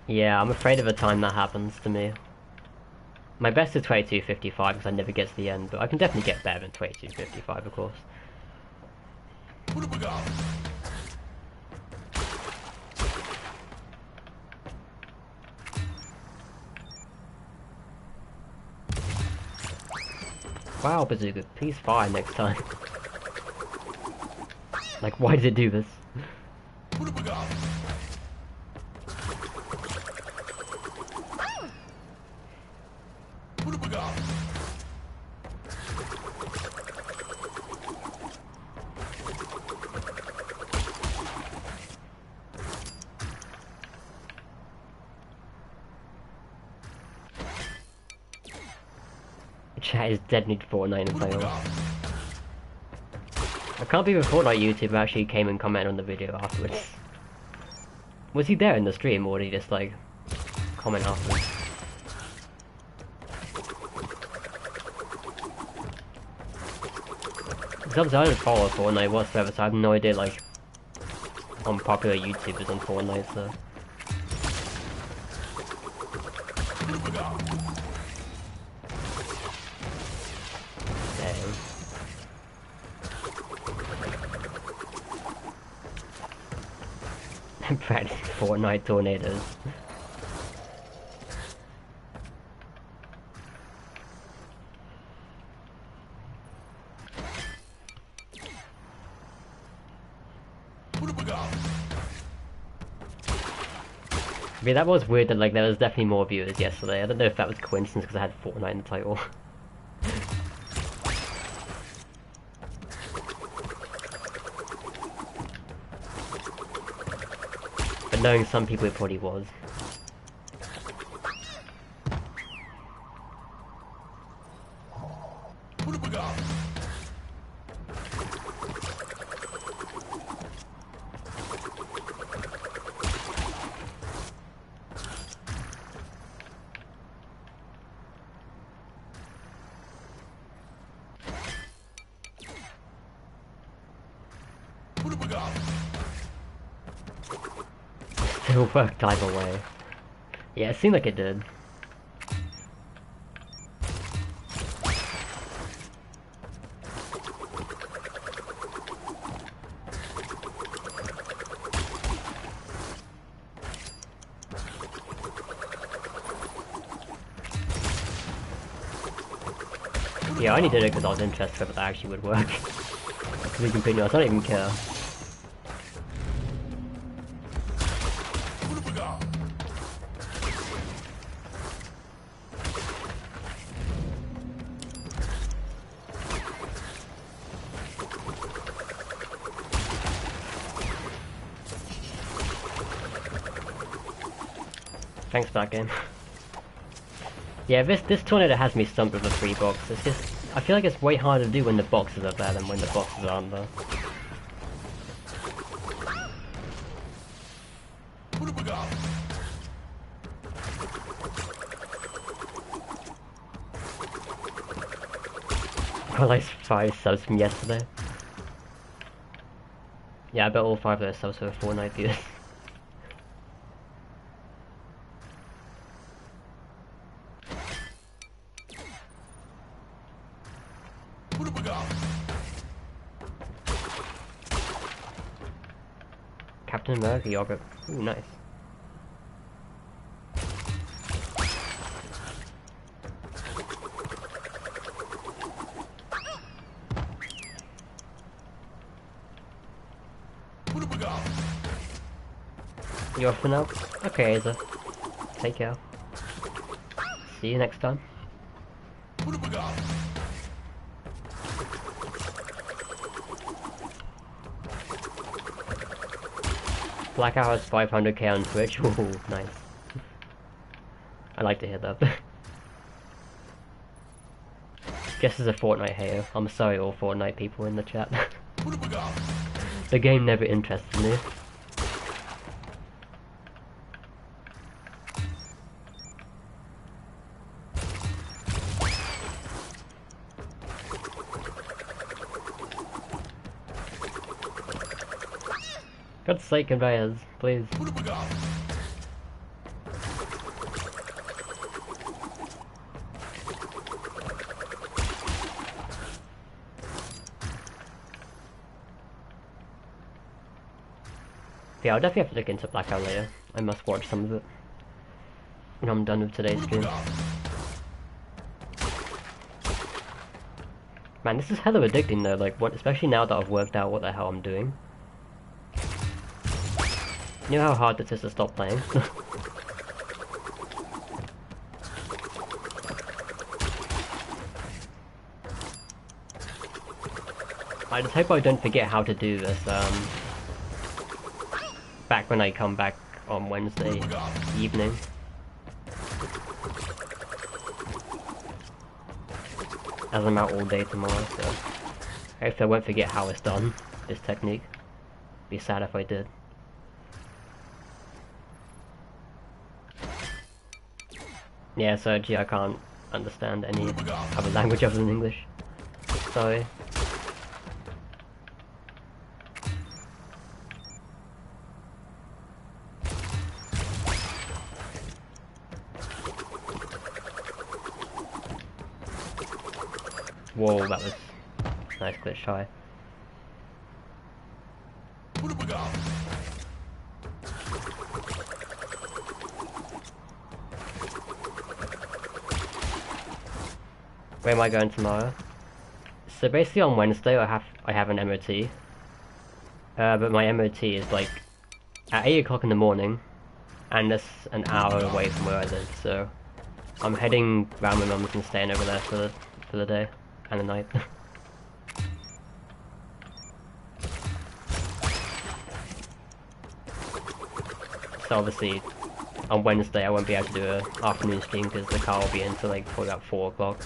Yeah, I'm afraid of the time that happens to me. My best is 22.55 because I never get to the end, but I can definitely get better than 22.55 of course. Wow, Bazooka, please fire next time. Like, why did it do this? Chat is dead need Fortnite and title. I can't believe a Fortnite YouTuber actually came and commented on the video afterwards. Was he there in the stream, or did he just like comment afterwards? Because I don't follow Fortnite whatsoever, so I have no idea like on popular YouTubers on Fortnite, so. I'm practicing Fortnite tornadoes. I mean, that was weird that like there was definitely more viewers yesterday. I don't know if that was coincidence because I had Fortnite in the title. But knowing some people, it probably was. Still worked either way. Yeah, it seemed like it did. Yeah, I only did it because I was interested if that actually would work. To be completely honest, I don't even care. Thanks for that game. Yeah, this tornado has me stumped with a free box. It's just, I feel like it's way harder to do when the boxes are there than when the boxes aren't there. Got like 5 subs from yesterday. Yeah, I bet all 5 of those subs were Fortnite viewers. Captain America yogurt. Ooh, nice. You off for now? Okay, Aza. Take care. See you next time. Blackout has 500k on Twitch. Ooh, nice. I like to hear that. Guess as a Fortnite hater. I'm sorry all Fortnite people in the chat. The game never interested me. God's sake, conveyors, please. Yeah, I'll definitely have to look into Blackout later. I must watch some of it when I'm done with today's stream. Man, this is hella addicting though, like, what, especially now that I've worked out what the hell I'm doing. You know how hard it is to stop playing? I just hope I don't forget how to do this, back when I come back on Wednesday evening. As I'm out all day tomorrow, so hopefully I won't forget how it's done, this technique. Be sad if I did. Yeah, so gee, I can't understand any other language other than English. Sorry. Whoa, that was nice glitch try. Where am I going tomorrow? So basically on Wednesday I have an MOT. But my MOT is like at 8 o'clock in the morning, and that's an hour away from where I live, so I'm heading round my mum's and staying over there for the day and the night. So obviously, on Wednesday I won't be able to do an afternoon stream because the car will be in until like probably about 4 o'clock.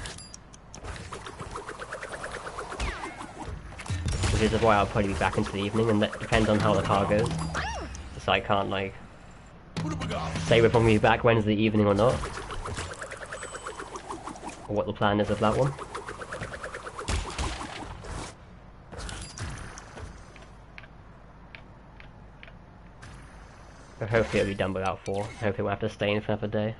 Which is why I'll probably be back into the evening, and that depends on how the car goes. So I can't like say we're probably back Wednesday evening or not. Or what the plan is of that one. But hopefully it'll be done by about 4. Hopefully we'll have to stay in for another day.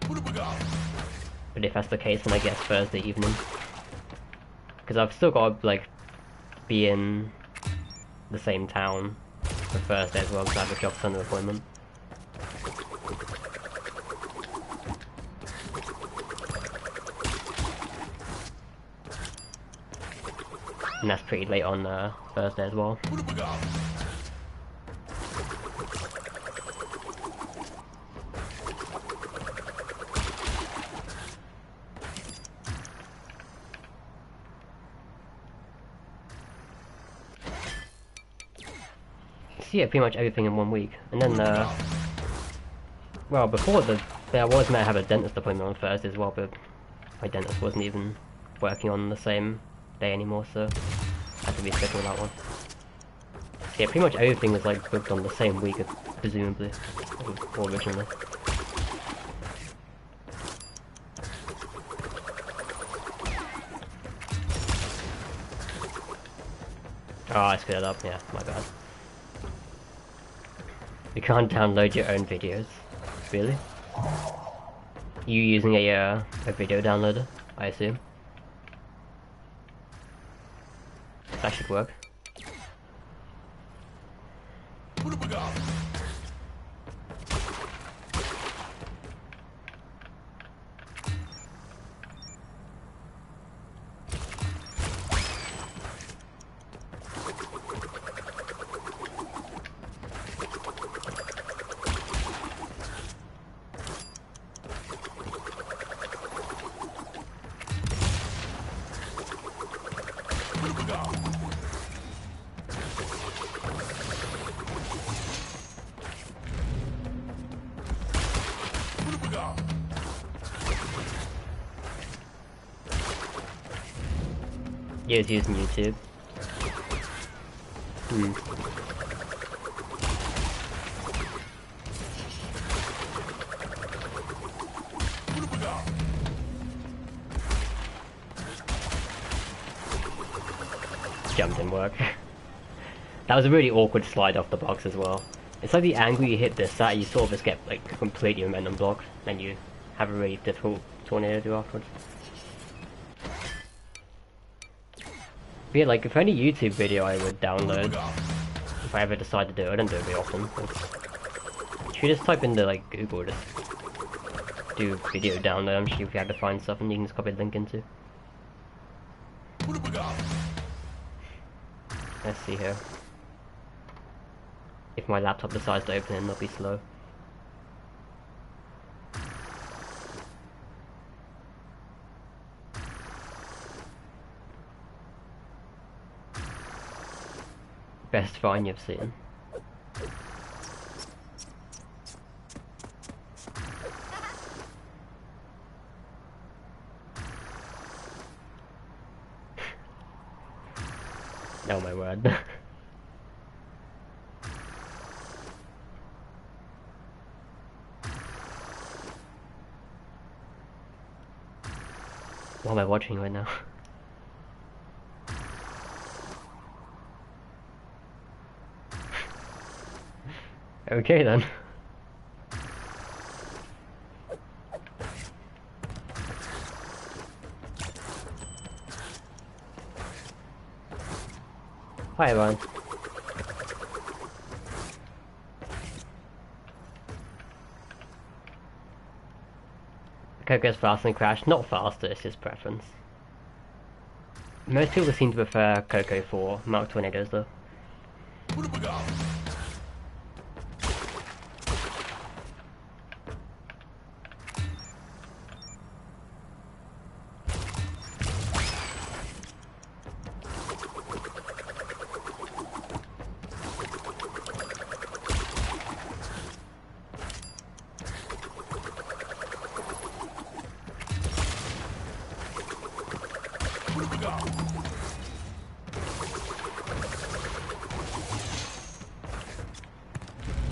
But if that's the case, then I guess Thursday evening. Because I've still got to like be in the same town for Thursday as well, because I have a job center appointment. And that's pretty late on Thursday as well. So yeah, pretty much everything in 1 week. And then, well, before I was meant to have a dentist appointment on Thursday as well, but my dentist wasn't even working on the same day anymore, so I had to reschedule that one. So yeah, pretty much everything was like booked on the same week, presumably, or originally. Oh, I screwed it up, yeah, my bad. You can't download your own videos. Really? You using a video downloader, I assume? That should work. Yeah, it's using YouTube. Jump didn't work. That was a really awkward slide off the box as well. It's like the angle you hit this at, you sort of just get like completely momentum blocked, and you have a really difficult tornado to do afterwards. But yeah, like, if any YouTube video I would download, if I ever decide to do it, I don't do it very often. If you just type into, like, Google, just do video download, I'm sure if you have to find stuff and you can just copy the link into. Let's see here. If my laptop decides to open it, it'll be slow. Best find you've seen. Oh my word. What am I watching right now? Okay then. Hi everyone. Coco's faster than Crash. Not faster, it's just preference. Most people seem to prefer Coco for Mark Tornadoes though.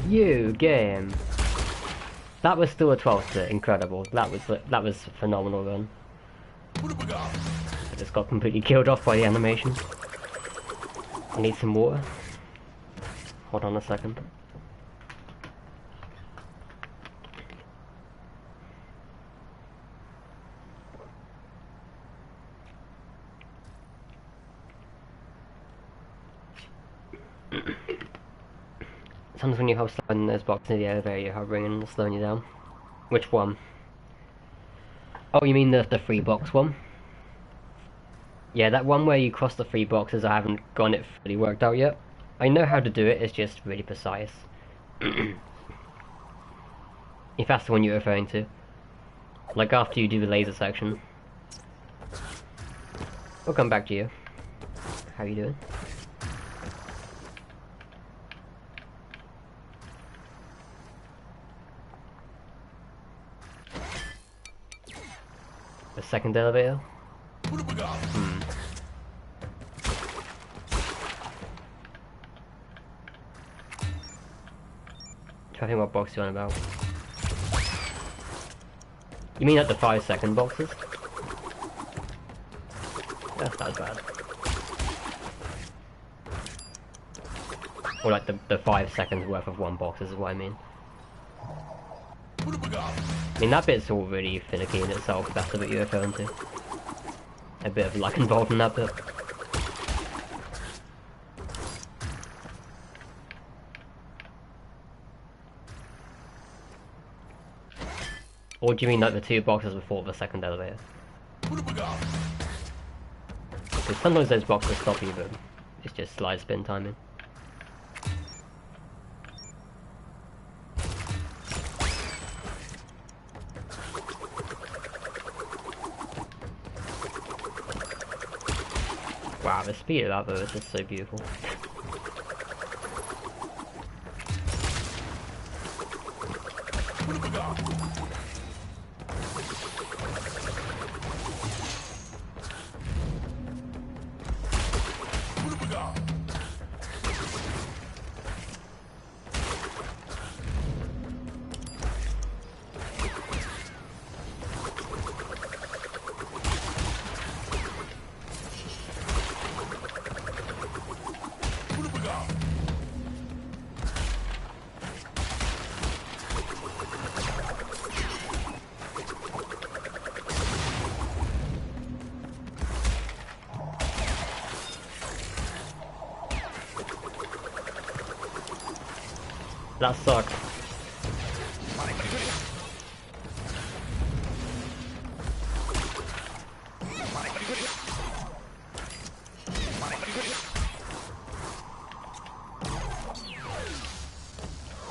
You game. That was still a 12-bit, incredible. That was phenomenal then. I just got completely killed off by the animation. I need some water. Hold on a second. Sometimes when you hold slowing those boxes in the elevator, you're hovering and slowing you down. Which one? Oh, you mean the free box one? Yeah, that one where you cross the three boxes, I haven't gotten it fully worked out yet. I know how to do it, it's just really precise. If that's the one you're referring to. Like after you do the laser section. We'll come back to you. How you doing? The second elevator? I think what box you on about. You mean like the 5-second boxes? That's not bad. Or like the 5 seconds worth of one box is what I mean. I mean that bit's all really finicky in itself, that's the bit you're referring to. A bit of luck involved in that bit. Or do you mean like the 2 boxes before the second elevator? Because sometimes those boxes stop you, but it's just slide spin timing. Wow, the speed of that though is just so beautiful. That sucked.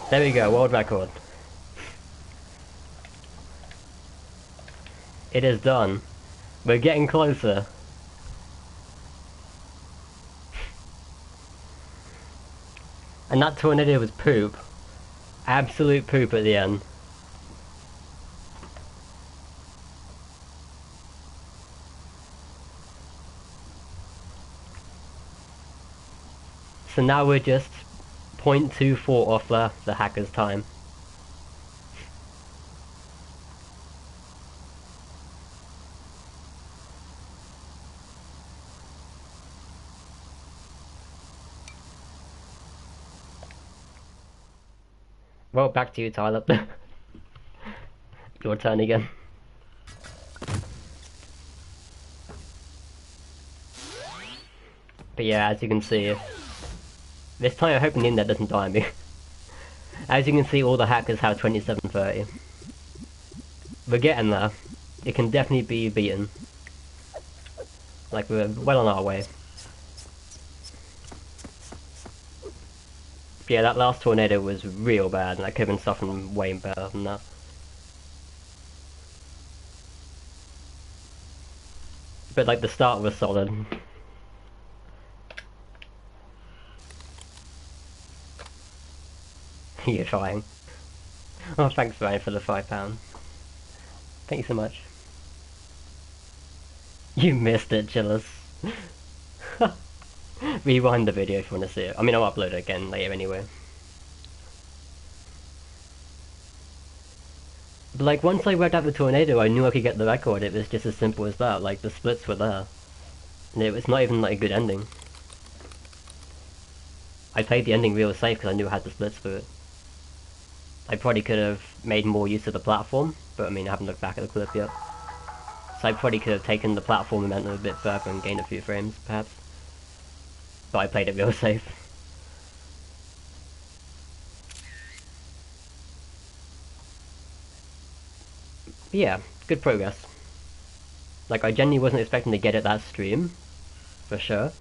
There we go, world record. It is done. We're getting closer. And that tornado was poop. Absolute poop at the end. So now we're just 0.24 off the hacker's time. Well, back to you, Tyler. Your turn again. But yeah, as you can see, this time I'm hoping the internet doesn't die on me. As you can see, all the hackers have 2730. We're getting there. It can definitely be beaten. Like, we're well on our way. But yeah, that last tornado was real bad, and I could have been suffering way better than that. But like, the start was solid. You're trying. Oh, thanks Ryan for the £5. Thank you so much. You missed it, Chillers. Rewind the video if you want to see it. I mean, I'll upload it again later anyway. But like, once I worked out the tornado, I knew I could get the record. It was just as simple as that. Like, the splits were there. And it was not even like a good ending. I played the ending real safe because I knew I had the splits for it. I probably could have made more use of the platform, but I mean, I haven't looked back at the clip yet. So I probably could have taken the platform momentum a bit further and gained a few frames, perhaps. But I played it real safe. But yeah, good progress. Like, I genuinely wasn't expecting to get it that stream, for sure.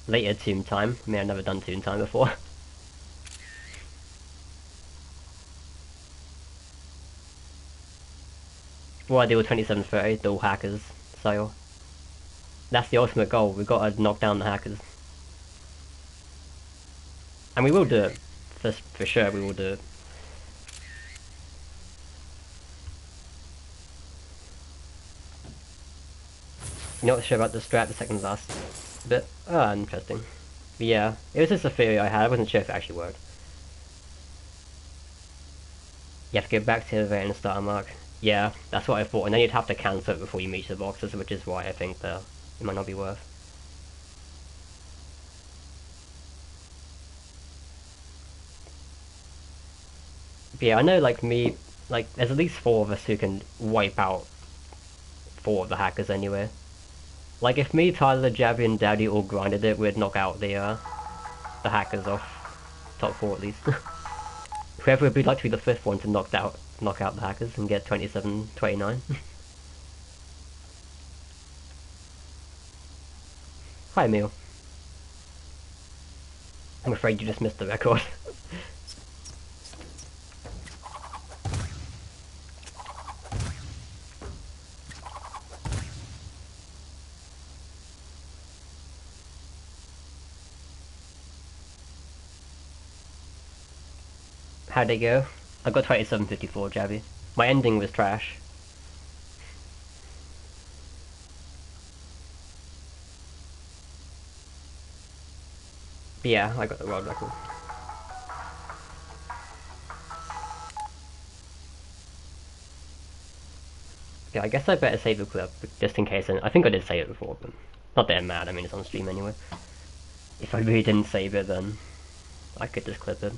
Later Tomb Time. I mean, I've never done Tomb Time before. What I do with 2730, the all hackers sale. That's the ultimate goal. We've got to knock down the hackers. And we will do it. For sure, we will do it. You're not sure about the strat, the second last bit? Ah, interesting. But yeah, it was just a theory I had. I wasn't sure if it actually worked. You have to go back to the very starter mark. Yeah, that's what I thought. And then you'd have to cancel it before you meet the boxes, which is why I think that it might not be worth. But yeah, I know, like, there's at least 4 of us who can wipe out 4 of the hackers anyway. Like, if me, Tyler, Javi, and Daddy all grinded it, we'd knock out the hackers off top 4 at least. Whoever would like to be the 5th one to knock out the hackers and get 27-29. Hi, Emil. I'm afraid you just missed the record. How'd it go? I got 27.54, Javi. My ending was trash. But yeah, I got the world record. Yeah, I guess I better save the clip, just in case. I think I did save it before, but not that I'm mad, I mean, it's on stream anyway. If I really didn't save it, then I could just clip it.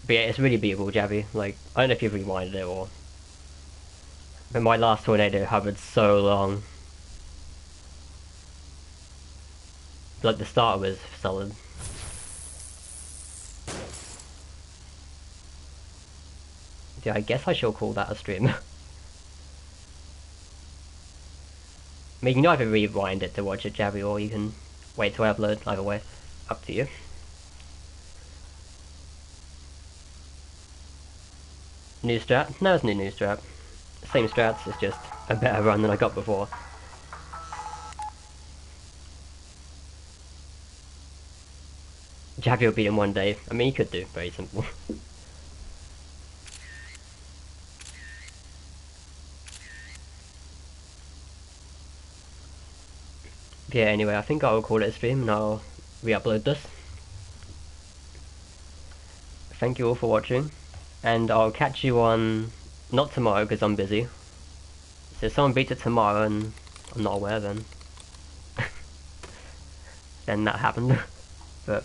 But yeah, it's really beatable, Javi. Like, I don't know if you've rewinded it or... But my last tornado hovered so long. Like, the start was solid. Yeah, I guess I shall call that a stream. I mean, you can either rewind it to watch it, Javi, or you can wait till I upload. Either way, up to you. New strat? No, it's no new strat. Same strats, it's just a better run than I got before. Javi will beat him one day. I mean, he could do. Very simple. Yeah, anyway, I think I'll call it a stream and I'll re-upload this. Thank you all for watching. And I'll catch you on... not tomorrow, because I'm busy. So if someone beats it tomorrow and I'm not aware, then... then that happened. But...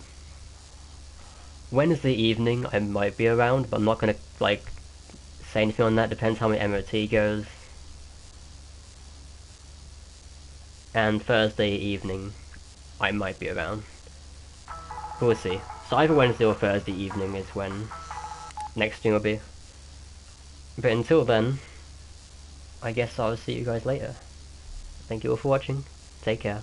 Wednesday evening, I might be around, but I'm not gonna, like, say anything on that. Depends how my MOT goes. And Thursday evening, I might be around. We'll see. So either Wednesday or Thursday evening is when next stream will be. But until then, I guess I'll see you guys later. Thank you all for watching. Take care.